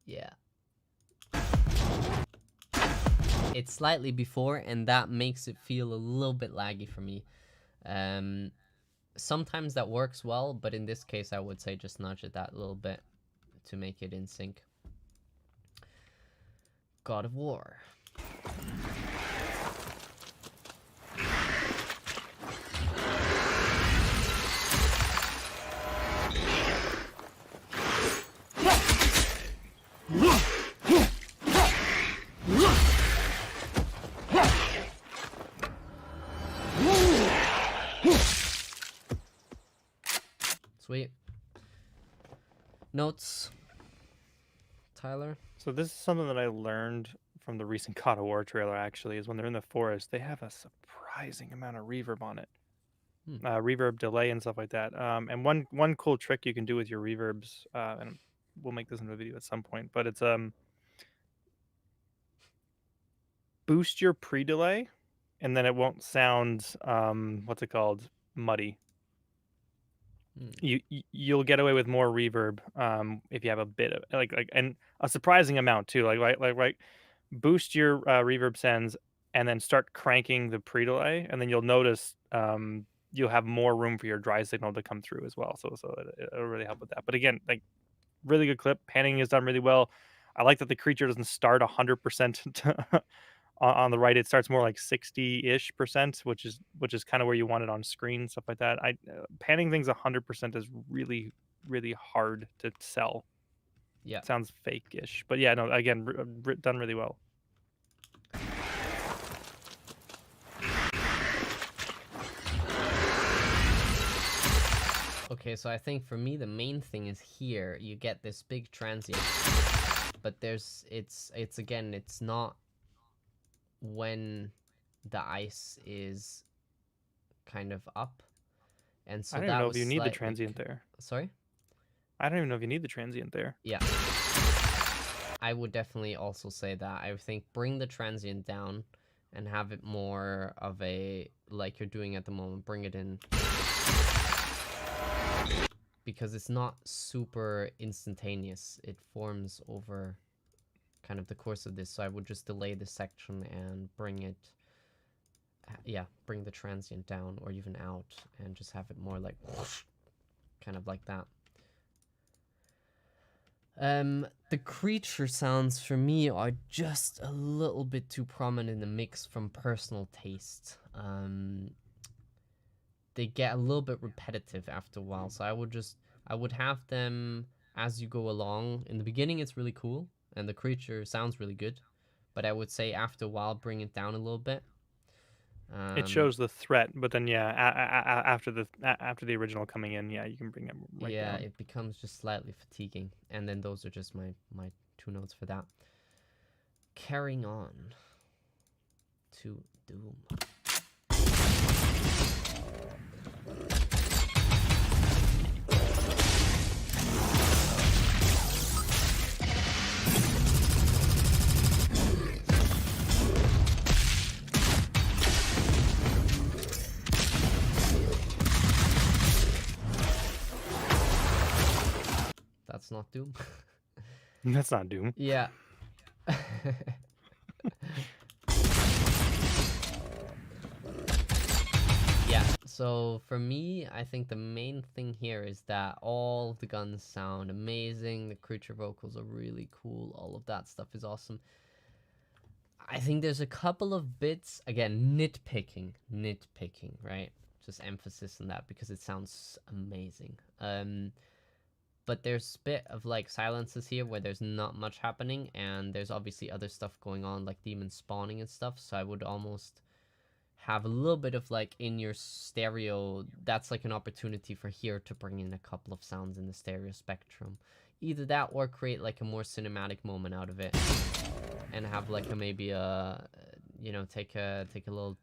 Yeah. It's slightly before, and that makes it feel a little bit laggy for me. Sometimes that works well, but in this case, I would say just nudge it that little bit to make it in sync. God of War. Sweet. Notes, Tyler? So this is something that I learned from the recent God of War trailer. Actually, is when they're in the forest, they have a surprising amount of reverb on it, reverb delay and stuff like that. And one cool trick you can do with your reverbs, and we'll make this into a video at some point, but it's boost your pre-delay, and then it won't sound what's it called, muddy. You'll get away with more reverb if you have a bit of like and a surprising amount too. Like boost your reverb sends and then start cranking the pre-delay, and then you'll notice you'll have more room for your dry signal to come through as well. So it'll really help with that. But again, like really good clip. Panning is done really well. I like that the creature doesn't start 100% on the right. It starts more like 60-ish%, which is kind of where you want it on screen, stuff like that. Panning things 100% is really really hard to sell. Yeah. It sounds fake-ish, but yeah, no, again, done really well. Okay, so I think for me the main thing is here you get this big transient, but it's again, it's not when the ice is kind of up, and I so don't even that know if was you need the slightly transient there. sorry. I don't even know if you need the transient there. Yeah, I would definitely also say that. I think bring the transient down, and have it more of a, like you're doing at the moment, bring it in, because it's not super instantaneous. It forms over kind of the course of this, so I would just delay this section and bring it, bring the transient down or even out, and just have it more like whoosh, kind of like that. The creature sounds for me are just a little bit too prominent in the mix from personal taste. They get a little bit repetitive after a while, so I would have them as you go along. In the beginning, it's really cool, and the creature sounds really good, but I would say after a while, bring it down a little bit. It shows the threat, but then yeah, after the original coming in, yeah, you can bring it right Yeah, down. it becomes just slightly fatiguing, and then those are just my 2 notes for that. Carrying on to Doom. That's not Doom. That's not Doom. Yeah. Yeah, so for me, I think the main thing here is that all of the guns sound amazing, the creature vocals are really cool, all of that stuff is awesome. I think there's a couple of bits, again, nitpicking, right? Just emphasis on that because it sounds amazing. But there's a bit of like silences here where there's not much happening, and there's obviously other stuff going on like demons spawning and stuff, so I would almost have a little bit of like in your stereo, that's like an opportunity for here to bring in a couple of sounds in the stereo spectrum. Either that or create like a more cinematic moment out of it, and have like a maybe a, you know, take a little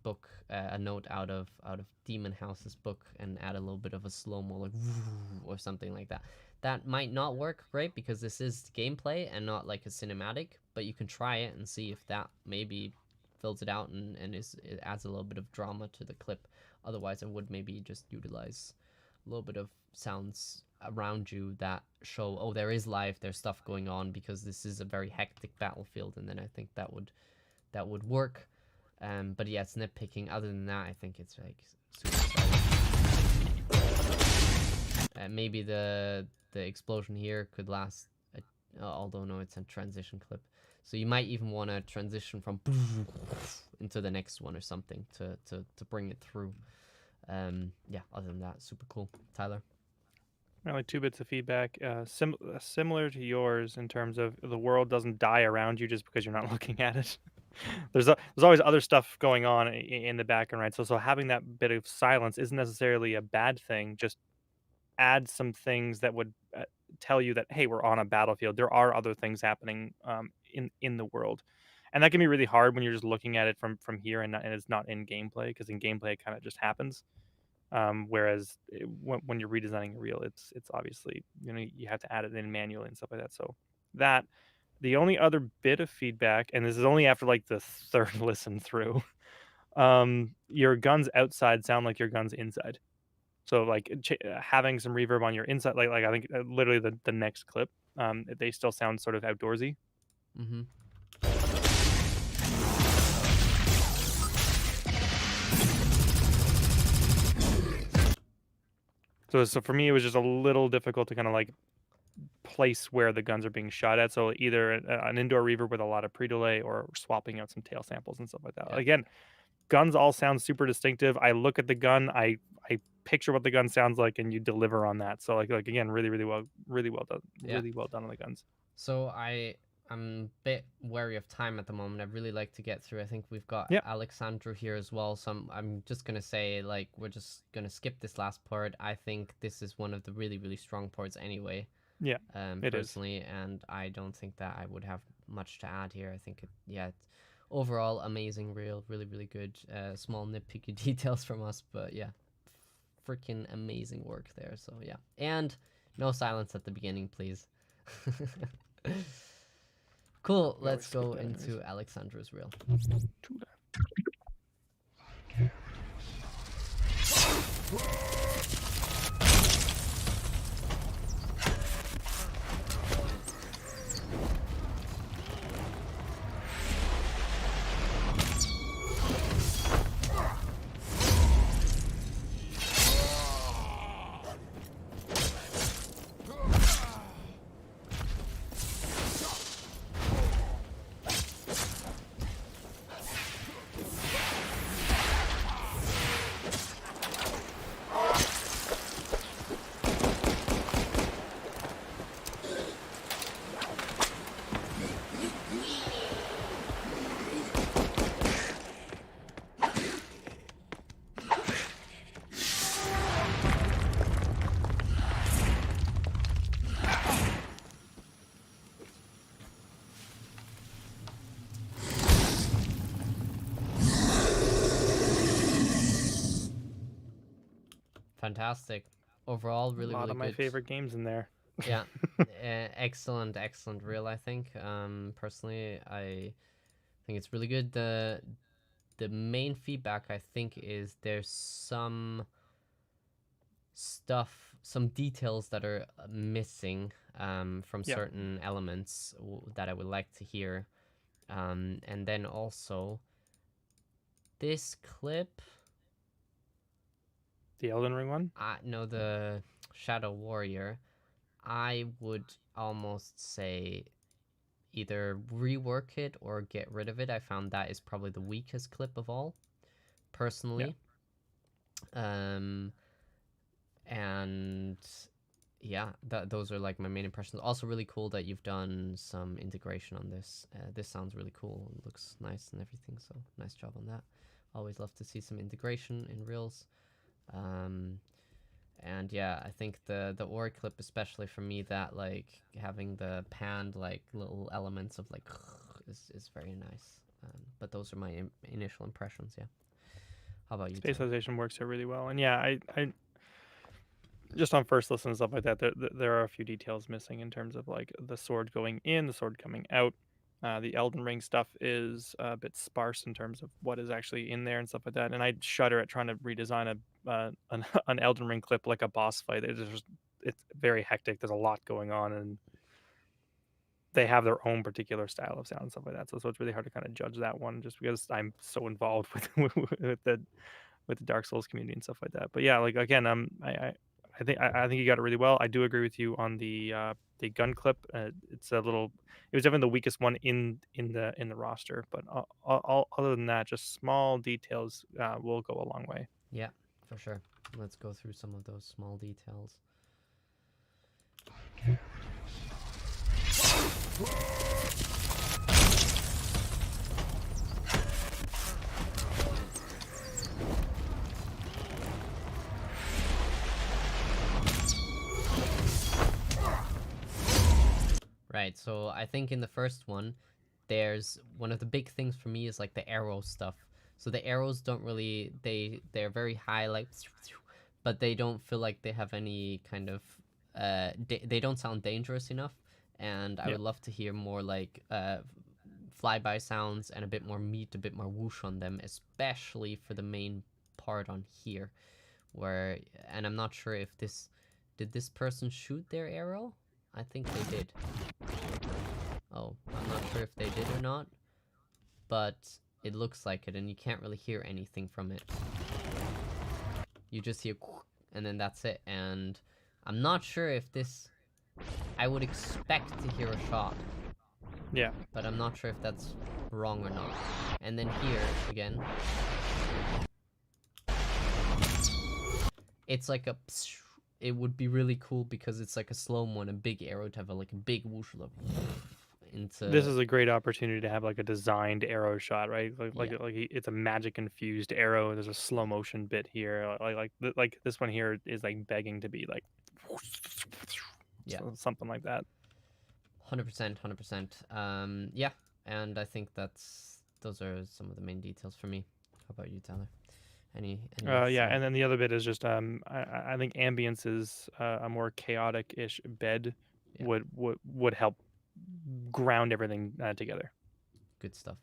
book, a note out of Demon House's book and add a little bit of a slow-mo like or something like that. That might not work great because this is gameplay and not like a cinematic, but you can try it and see if that maybe fills it out and it adds a little bit of drama to the clip. Otherwise I would maybe just utilize a little bit of sounds around you that show, oh, there is life, there's stuff going on, because this is a very hectic battlefield, and then I think that would work. But yeah, it's nitpicking. Other than that, I think it's like super solid. Maybe the explosion here could last, although no, it's a transition clip. So you might even want to transition from into the next one or something to bring it through. Yeah, other than that, super cool. Tyler? Only 2 bits of feedback. Similar to yours in terms of the world doesn't die around you just because you're not looking at it. There's always other stuff going on in the background, right? So having that bit of silence isn't necessarily a bad thing. Just add some things that would tell you that, hey, we're on a battlefield. There are other things happening in the world, and that can be really hard when you're just looking at it from here and it's not in gameplay, because in gameplay it kind of just happens. Whereas when you're redesigning a reel, it's obviously, you know, you have to add it in manually and stuff like that. So that the only other bit of feedback, and this is only after like the third listen through, your guns outside sound like your guns inside. So like having some reverb on your inside, like I think literally the next clip, they still sound sort of outdoorsy. Mm-hmm. So for me, it was just a little difficult to kind of like place where the guns are being shot at. So either an indoor reverb with a lot of pre-delay or swapping out some tail samples and stuff like that. Yeah. Again, guns all sound super distinctive. I look at the gun, I picture what the gun sounds like, and you deliver on that. So like again, really well done, Yeah. really well done on the guns. So I'm a bit wary of time at the moment. I'd really like to get through. I think we've got Yeah, Alexandru here as well. So I'm just gonna say, like, we're just gonna skip this last part. I think this is one of the really strong parts anyway. yeah, it is. Personally, and I don't think that I would have much to add here. I think it's overall amazing reel, really good. Small nitpicky details from us, but yeah, freaking amazing work there. So yeah, and no silence at the beginning, please. Cool. We always Let's skip go that anyways. into Alexandra's reel. To that. Fantastic. Overall, A really, lot really of my good. favorite games in there. Yeah, excellent, excellent reel. I think. Personally, I think it's really good. The main feedback I think is there's some stuff, some details that are missing from Yeah, certain elements that I would like to hear. And then also this clip, the Elden Ring one. no, the Shadow Warrior, I would almost say either rework it or get rid of it. I found that is probably the weakest clip of all, Yeah, personally. Um, and yeah, those are like my main impressions. Also, really cool that you've done some integration on this. This sounds really cool. It looks nice and everything. So nice job on that. Always love to see some integration in reels. Um, and yeah, I think the ore clip, especially for me, that like having the panned like little elements of like is very nice. But those are my initial impressions. Yeah. How about you, Tyler? spatialization works here really well, and yeah, I just on first listen and stuff like that, there are a few details missing in terms of like the sword going in, the sword coming out. The Elden Ring stuff is a bit sparse in terms of what is actually in there and stuff like that. And I shudder at trying to redesign an Elden Ring clip like a boss fight. It's very hectic. There's a lot going on, and they have their own particular style of sound and stuff like that. So it's really hard to kind of judge that one just because I'm so involved with the Dark Souls community and stuff like that. But yeah, like again, I think you got it really well. I do agree with you on the gun clip. It's a little. It was definitely the weakest one in the roster, but other than that, just small details will go a long way. Yeah, for sure. Let's go through some of those small details. Right, so I think in the first one, there's one of the big things for me is like the arrow stuff. So the arrows don't really they're very high like, but they don't feel like they have any kind of they don't sound dangerous enough. And I Yeah, would love to hear more like flyby sounds and a bit more meat, a bit more whoosh on them, especially for the main part on here, where and I'm not sure if this did this person shoot their arrow. I think they did. Oh, I'm not sure if they did or not, but it looks like it, and you can't really hear anything from it. You just hear, and then that's it. And I'm not sure if this. I would expect to hear a shot, yeah. but I'm not sure if that's wrong or not. And then here again, it's like a. It would be really cool because it's like a slow mo and a big arrow to have like a big whoosh look This into. is a great opportunity to have like a designed arrow shot, right? Yeah, It's a magic infused arrow. There's a slow motion bit here, like this one here is like begging to be like yeah. something like that. 100%, 100%. Yeah, and I think those are some of the main details for me. How about you, Tyler? Any Yeah, slight? and then the other bit is just I think ambience is a more chaotic-ish bed Yeah, would help ground everything together. good stuff.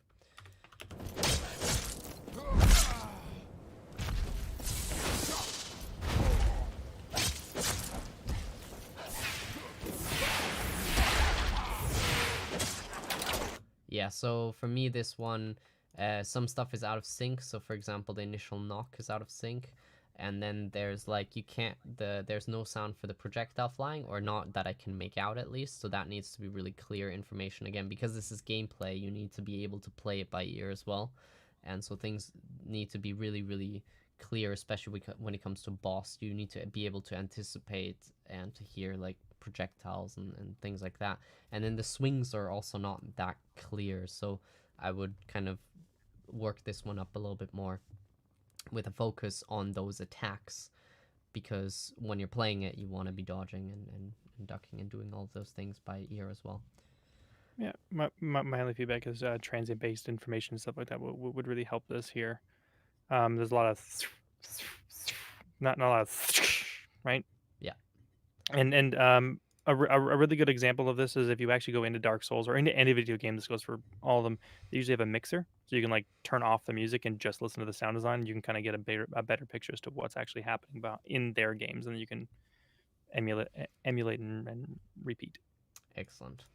Yeah, so for me, this one, some stuff is out of sync. So for example, the initial knock is out of sync, and then there's like there's no sound for the projectile flying, or not that I can make out at least. So that needs to be really clear information again, because this is gameplay. You need to be able to play it by ear as well, and so things need to be really really clear, especially when it comes to boss. You need to be able to anticipate and to hear like projectiles and things like that. And then the swings are also not that clear, so I would kind of work this one up a little bit more with a focus on those attacks, because when you're playing it, you want to be dodging and ducking and doing all of those things by ear as well. Yeah, my only feedback is transient based information and stuff like that would really help this here. There's a lot of not a lot of right? Yeah. And a really good example of this is if you actually go into Dark Souls or into any video game. This goes for all of them. They usually have a mixer, so you can like turn off the music and just listen to the sound design. You can kind of get a better picture as to what's actually happening about in their games, and you can emulate and repeat. Excellent.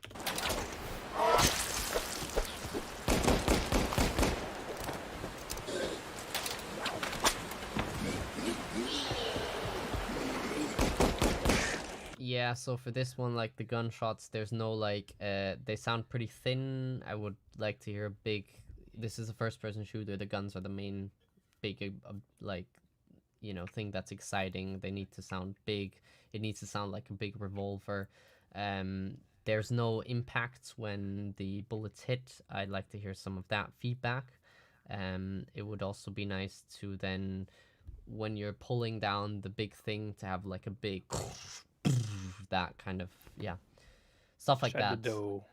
Yeah, so for this one, like the gunshots, there's no like, they sound pretty thin. I would like to hear a big. This is a first-person shooter. The guns are the main big, like, thing that's exciting. They need to sound big. It needs to sound like a big revolver. There's no impacts when the bullets hit. I'd like to hear some of that feedback. It would also be nice to then, when you're pulling down the big thing, to have like a big that kind of, yeah, stuff like that. Shadow.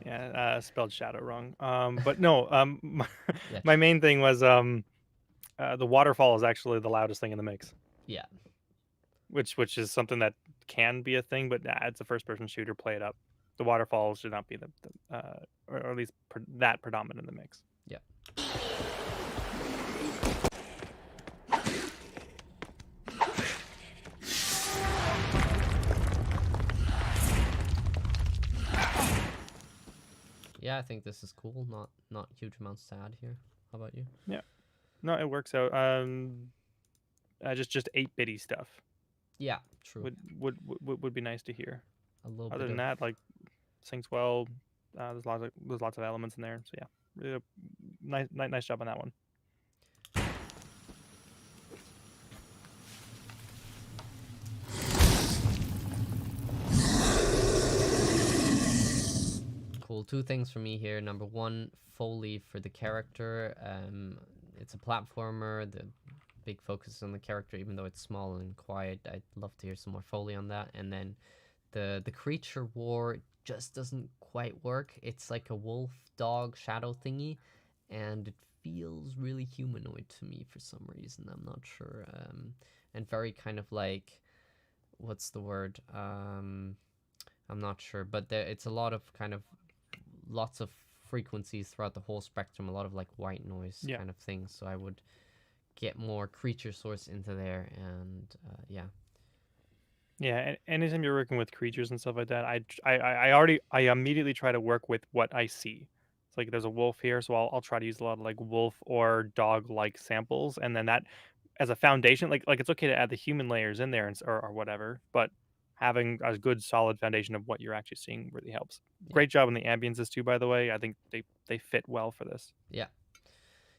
Yeah, spelled shadow wrong. But no, Yeah, my main thing was the waterfall is actually the loudest thing in the mix, yeah, which is something that can be a thing, but it's a first-person shooter. Play it up. The waterfall should not be or at least that predominant in the mix. yeah. Yeah, I think this is cool. Not huge amounts to add here. How about you? Yeah, no, it works out. Just 8-bitty stuff Yeah, true. would be nice to hear. A little Other bit than of that, like syncs well. There's lots of elements in there. So yeah, really nice job on that one. cool. Two things for me here. Number one, Foley for the character. It's a platformer. The big focus is on the character, even though it's small and quiet. I'd love to hear some more Foley on that. And then the creature war just doesn't quite work. It's like a wolf dog shadow thingy, and it feels really humanoid to me for some reason. I'm not sure. And very kind of like, what's the word? I'm not sure, but it's a lot of kind of lots of frequencies throughout the whole spectrum, a lot of like white noise kind of things. So I would get more creature source into there, and yeah. Yeah, anytime you're working with creatures and stuff like that, I immediately try to work with what I see. It's like there's a wolf here, so I'll try to use a lot of like wolf or dog like samples, and then that as a foundation, like it's okay to add the human layers in there or whatever, but having a good solid foundation of what you're actually seeing really helps. Great job on the ambiences too, by the way. I think they fit well for this. Yeah.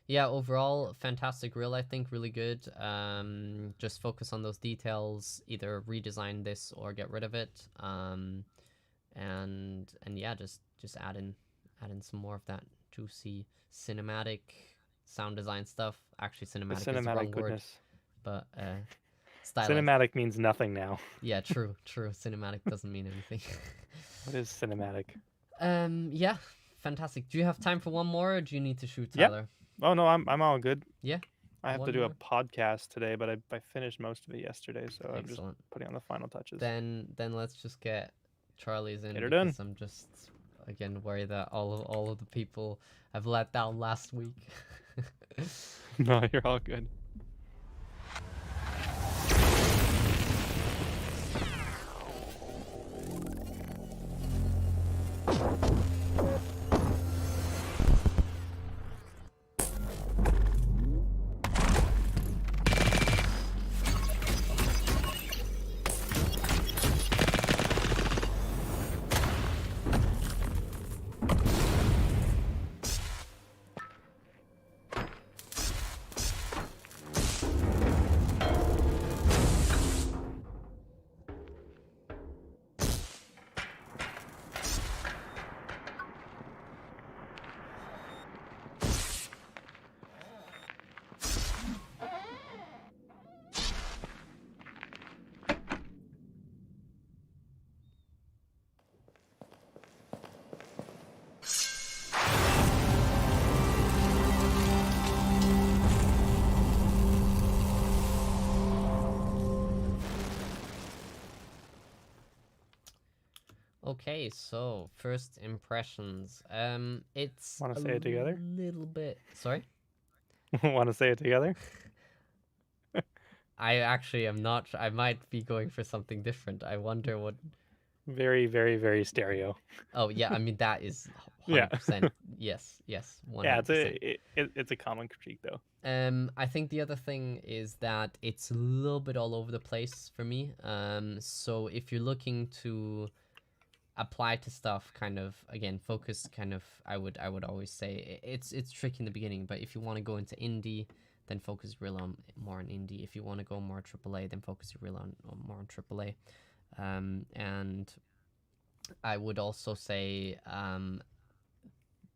Yeah, overall, fantastic reel, I think, really good. Just focus on those details, either redesign this or get rid of it. And yeah, just add in some more of that juicy cinematic sound design stuff. Actually, cinematic is the wrong word, but stylized. Cinematic means nothing now. Yeah, true. Cinematic doesn't mean anything. What is cinematic? Yeah, fantastic. Do you have time for one more, or do you need to shoot, Tyler? Yep. Oh no, I'm all good. Yeah. I have to do a podcast today, but I finised most of it yesterday, so I'm just putting on the final touches. Then let's just get Charlie's in. Get her done. I'm just again worried that all of the people I've let down last week. No, you're all good. Okay, so first impressions. It's Want a to say it together? little bit. Sorry, Want to say it together? I actually am not. I might be going for something different. I wonder what. Very, very, very stereo. Oh yeah, I mean that is Yeah. 100%. Yes, yes, Yeah, 100%. it's a common critique though. I think the other thing is that it's a little bit all over the place for me. So if you're looking to apply to stuff, kind of again focus, kind of I would always say it's tricky in the beginning, but if you want to go into indie, then focus real on more on indie. If you want to go more AAA, then focus real on more on AAA. And I would also say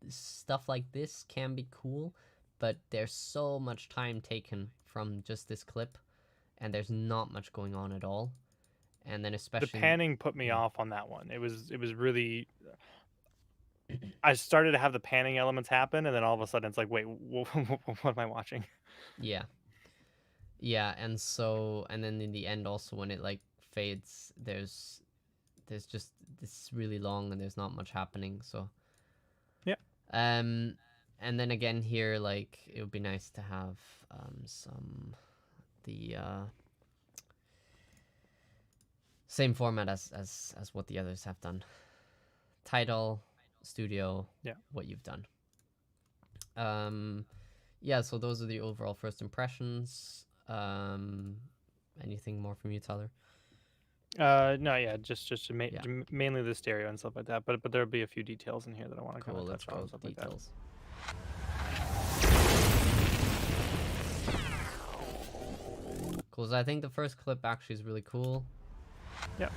stuff like this can be cool, but there's so much time taken from just this clip, and there's not much going on at all. And then The especially, panning put me yeah, off on that one. It was really. I started to have the panning elements happen, and then all of a sudden it's like, wait, what am I watching? yeah, yeah, and so and then in the end also when it like fades, there's just this really long and there's not much happening. So Yeah. um, and then again here like it would be nice to have some the same format as what the others have done. Title, studio, Yeah. what you've done. Um, yeah, so those are the overall first impressions. Anything more from you, Tyler? No, yeah, Yeah, mainly the stereo and stuff like that. But there'll be a few details in here that I want to kind cool. of Let's touch on go and with stuff like that. details. Cool. So I think the first clip actually is really cool. Yeah.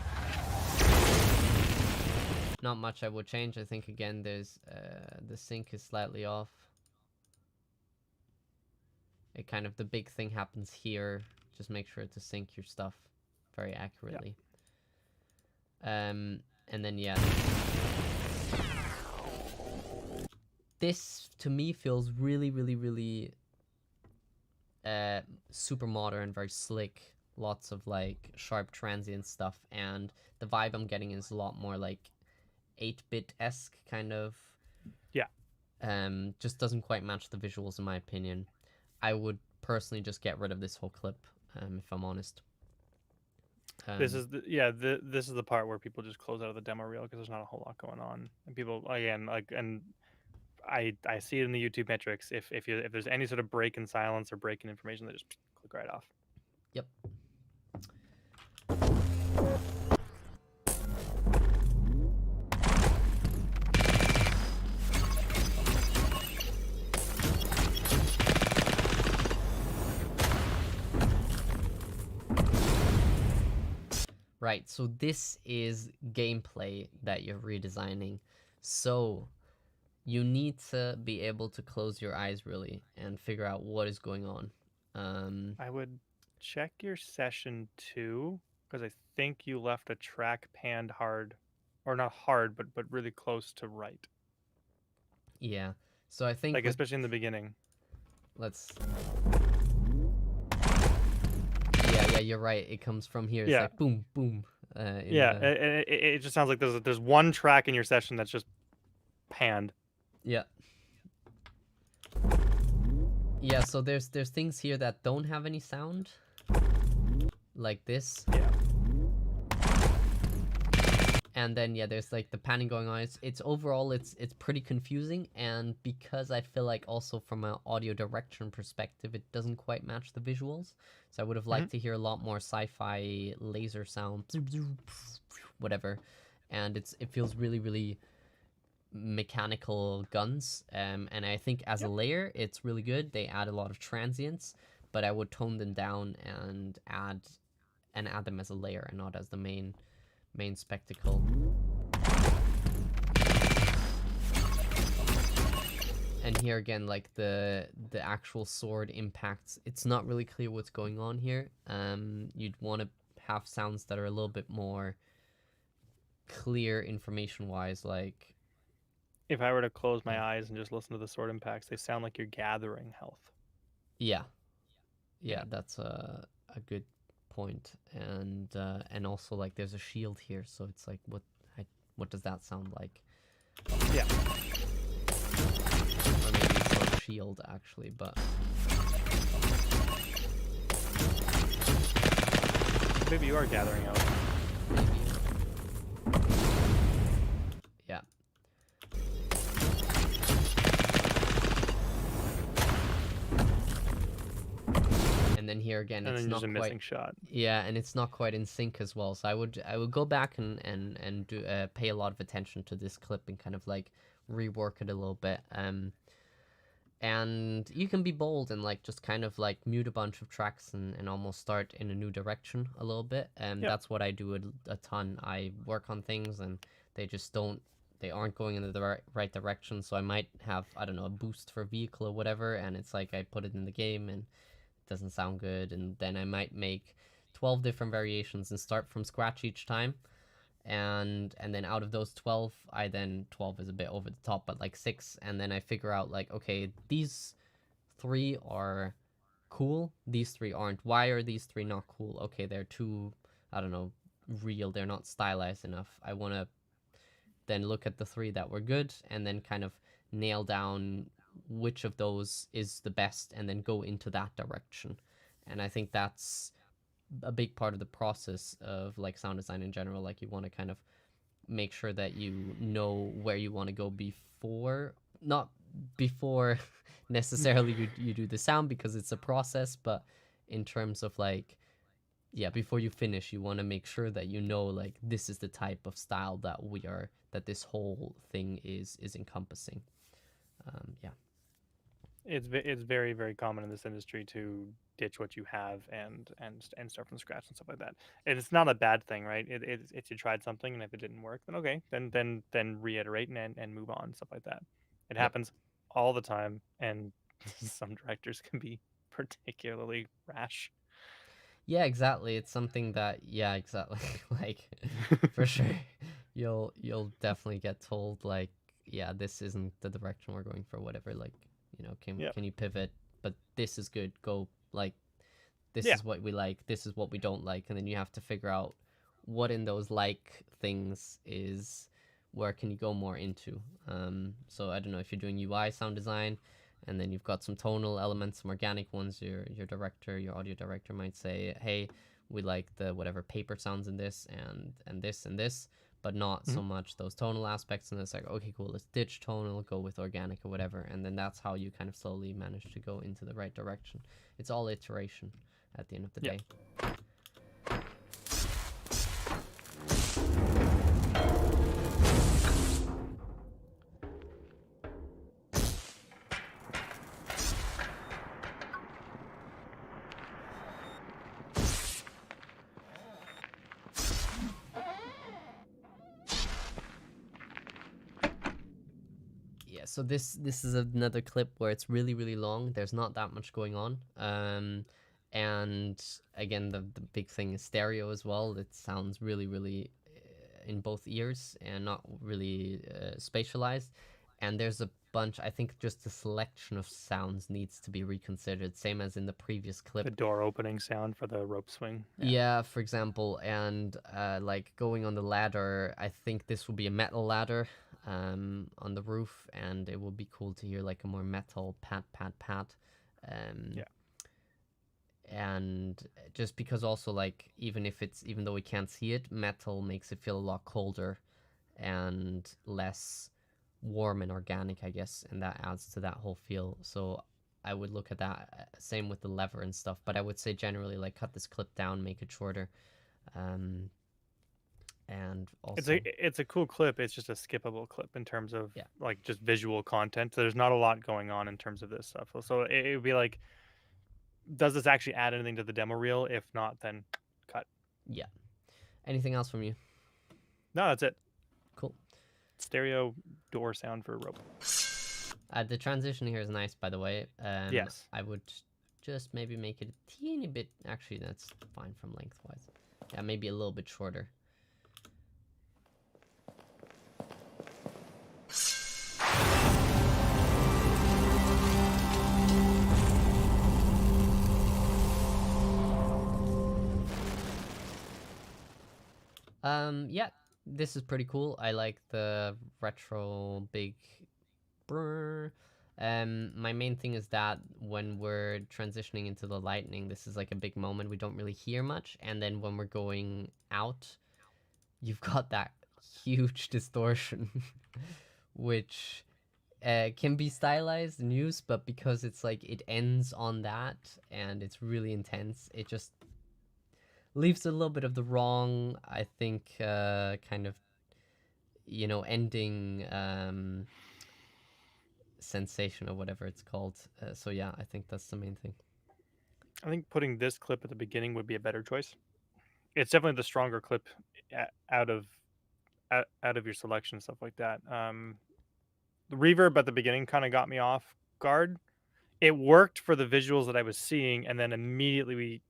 Not much I would change. I think again, there's the sync is slightly off. It kind of the big thing happens here. Just make sure to sync your stuff very accurately. And then yeah, this to me feels really, really, really super modern, very slick. Lots of like sharp transient stuff, and the vibe I'm getting is a lot more like 8-bit esque kind of. Yeah. Just doesn't quite match the visuals in my opinion. I would personally just get rid of this whole clip, if I'm honest. This is this is the part where people just close out of the demo reel because there's not a whole lot going on, and people again like and I see it in the YouTube metrics. If there's any sort of break in silence or break in information, they just click right off. Yep. Right, so this is gameplay that you're redesigning. So you need to be able to close your eyes really and figure out what is going on. I would check your session too, because I think you left a track panned hard, or not hard, but really close to right. Yeah. So I think Like with especially in the beginning. let's yeah, you're right. It comes from here. It's Yeah. like boom, boom. Yeah. It just sounds like there's one track in your session that's just panned. Yeah. Yeah, so there's things here that don't have any sound. Like this. Yeah. And then yeah, there's like the panning going on. It's overall it's pretty confusing, and because I feel like also from an audio direction perspective, it doesn't quite match the visuals. So I would have liked to hear a lot more sci-fi laser sound, whatever. And it feels really, really mechanical guns. And I think as a layer, it's really good. They add a lot of transients, but I would tone them down and add them as a layer and not as the main spectacle. And here again, like the actual sword impacts, it's not really clear what's going on here. You'd want to have sounds that are a little bit more clear information wise, like If I were to close my eyes and just listen to the sword impacts, they sound like you're gathering health. yeah, that's a good point. And also like there's a shield here, so it's like what what does that sound like? Yeah. Or maybe it's on shield actually, but Maybe you are gathering out. maybe. Yeah. And then here again, And it's then not there's a quite. missing shot. Yeah, and it's not quite in sync as well. So I would go back and do pay a lot of attention to this clip and kind of like rework it a little bit. And you can be bold and like just kind of like mute a bunch of tracks and almost start in a new direction a little bit. And Yeah. that's what I do a ton. I work on things and they just don't, they aren't going in the right direction. So I might have, I don't know, a boost for a vehicle or whatever, and it's like I put it in the game and it doesn't sound good, and then I might make 12 different variations and start from scratch each time. And then out of those 12, I then 12 is a bit over the top, but like 6, and then I figure out like, okay, these 3 are cool, these 3 aren't. Why are these 3 not cool? Okay, they're too, I don't know, real, they're not stylized enough. I want to then look at the 3 that were good and then kind of nail down which of those is the best and then go into that direction. And I think that's a big part of the process of like sound design in general. Like you want to kind of make sure that you know where you want to go before, not before necessarily you do the sound, because it's a process, but in terms of like, yeah, before you finish, you want to make sure that you know like this is the type of style that this whole thing is encompassing. Yeah. It's very, very common in this industry to ditch what you have and start from scratch and stuff like that. And it's not a bad thing, right? It's you tried something, and if it didn't work, then okay, then reiterate and move on, stuff like that. It Yep. happens all the time, and some directors can be particularly rash. Yeah, exactly. It's something that, yeah, exactly. Like for sure you'll definitely get told like, yeah, this isn't the direction we're going for, whatever. Like, Yeah, can you pivot? But this is good. Go, like, this yeah, is what we like, this is what we don't like, and then you have to figure out what in those like things is where can you go more into. So I don't know if you're doing UI sound design and then you've got some tonal elements, some organic ones. Your director, your audio director might say, hey, we like the whatever paper sounds in this and this and this, but not mhm, so much those tonal aspects. And it's like, okay, cool, let's ditch tonal, go with organic or whatever. And then that's how you kind of slowly manage to go into the right direction. It's all iteration at the end of the yeah. day. Yeah, so this is another clip where it's really, really long. There's not that much going on. And again, the big thing is stereo as well. It sounds really, really in both ears and not really spatialized. And there's a bunch, I think just the selection of sounds needs to be reconsidered, same as in the previous The clip. door opening sound for the rope swing. Yeah, Yeah, for example, and like going on the ladder, I think this will be a metal ladder on the roof, and it would be cool to hear like a more metal pat pat pat. Um, yeah. and just because also like even though we can't see it, metal makes it feel a lot colder and less warm and organic, I guess, and that adds to that whole feel. So I would look at that. Same with the lever and stuff, but I would say generally like cut this clip down, make it shorter, um, and also It's a cool clip. It's just a skippable clip in terms of yeah, like just visual content. There's not a lot going on in terms of this stuff. So it would be like, does this actually add anything to the demo reel? If not, then cut. yeah. Anything else from you? No, that's it. Cool. Stereo door sound for rope. The transition here is nice, by the way. Yes. I would just maybe make it a teeny bit. Actually, that's fine from lengthwise. Yeah, maybe a little bit shorter. Yeah, this is pretty cool. I like the retro big brr. My main thing is that when we're transitioning into the lightning, this is like a big moment. We don't really hear much, and then when we're going out, you've got that huge distortion, which can be stylized and used, but because it's like it ends on that and it's really intense, it just leaves a little bit of the wrong, I think, kind of, ending sensation or whatever it's called. So yeah, I think that's the main thing. I think putting this clip at the beginning would be a better choice. It's definitely the stronger clip out of out of your selection, stuff like that. The reverb at the beginning kind of got me off guard. It worked for the visuals that I was seeing, and then immediately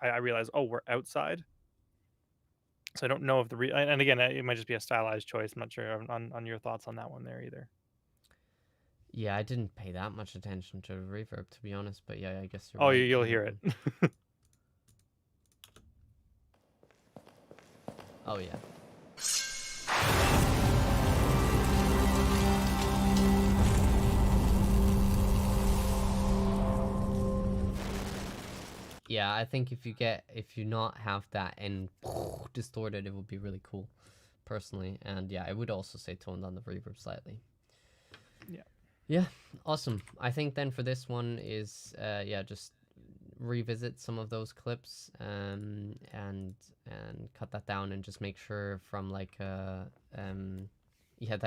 I realized, oh, we're outside. So I don't know if and again, it might just be a stylized choice. I'm not sure on your thoughts on that one there either. Yeah, I didn't pay that much attention to reverb, to be honest, but yeah, I guess you're Oh, right you'll on that hear it. one. Oh yeah. Yeah, I think if you not have that and distorted, it would be really cool, personally. And yeah, I would also say tone down the reverb slightly. Yeah. Yeah, awesome. I think then for this one is just revisit some of those clips and cut that down and just make sure from like that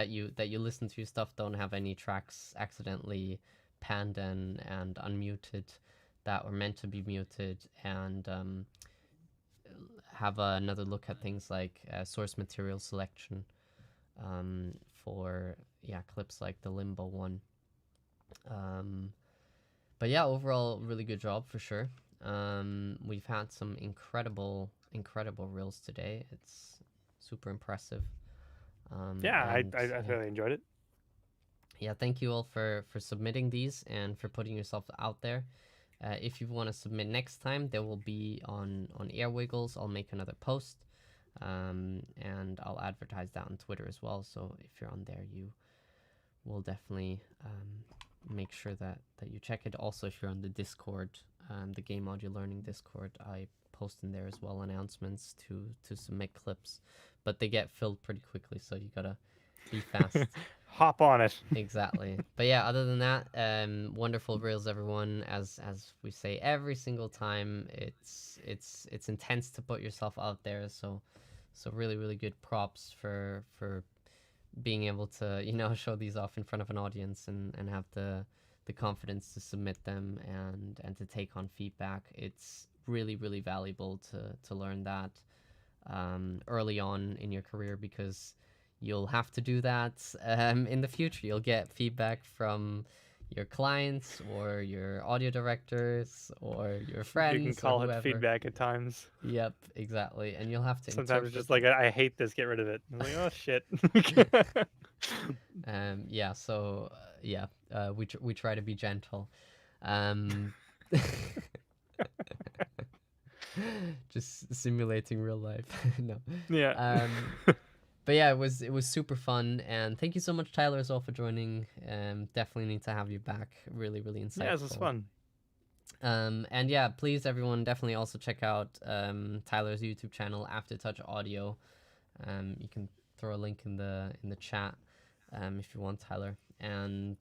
you listen to your stuff, don't have any tracks accidentally panned and unmuted that were meant to be muted, and have another look at things like source material selection for clips like the Limbo one. But yeah, overall, really good job for sure. We've had some incredible reels today. It's super impressive. Yeah, And I yeah, really enjoyed it. yeah, thank you all for submitting these and for putting yourself out there. If you want to submit next time, there will be on Airwiggles. I'll make another post, and I'll advertise that on Twitter as well. So if you're on there, you will definitely make sure that you check it. Also, if you're on the Discord, the Game Audio Learning Discord, I post in there as well announcements to submit clips, but they get filled pretty quickly, so you gotta be fast. Hop on it. Exactly. But yeah, other than that, wonderful reels, everyone. As we say every single time, it's intense to put yourself out there. So really really good props for being able to show these off in front of an audience and have the confidence to submit them and to take on feedback. It's really really valuable to learn that early on in your career, because you'll have to do that in the future. You'll get feedback from your clients or your audio directors or your You can friends or call it whoever. feedback at times. Yep, exactly. And you'll have to Sometimes it's interpret just like, that. I hate this, get rid of it. I'm like, oh shit. Yeah, so we try to be gentle. Um, just simulating real life. No. Yeah. But yeah, it was super fun, and thank you so much, Tyler, as well, for joining. Definitely need to have you back. Really really Yeah, this was insightful. fun. And yeah, please everyone definitely also check out Tyler's YouTube channel, Aftertouch Audio. You can throw a link in the chat if you want, Tyler. And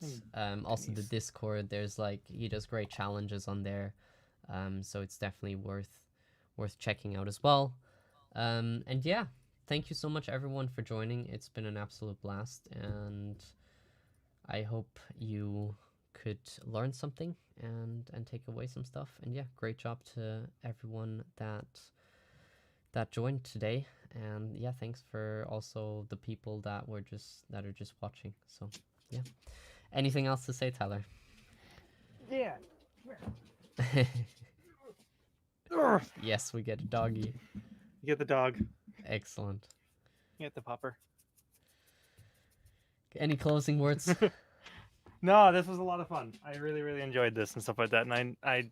also the Discord. There's he does great challenges on there, so it's definitely worth checking out as well. And yeah, thank you so much everyone for joining. It's been an absolute blast, and I hope you could learn something and take away some stuff. And yeah, great job to everyone that joined today. And yeah, thanks for also the people that are just watching. So yeah, anything else to say, Tyler? Yeah. Yes, we get a doggy. You get the dog. Excellent. You get the pupper. Any closing words? No, this was a lot of fun. I really, really enjoyed this and stuff like that. And I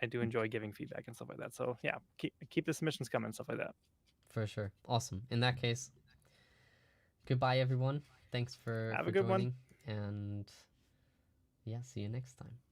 do enjoy giving feedback and stuff like that. So yeah, keep the submissions coming and stuff like that. For sure. Awesome. In that case, goodbye, everyone. Thanks Have for a good one. joining, and yeah, see you next time.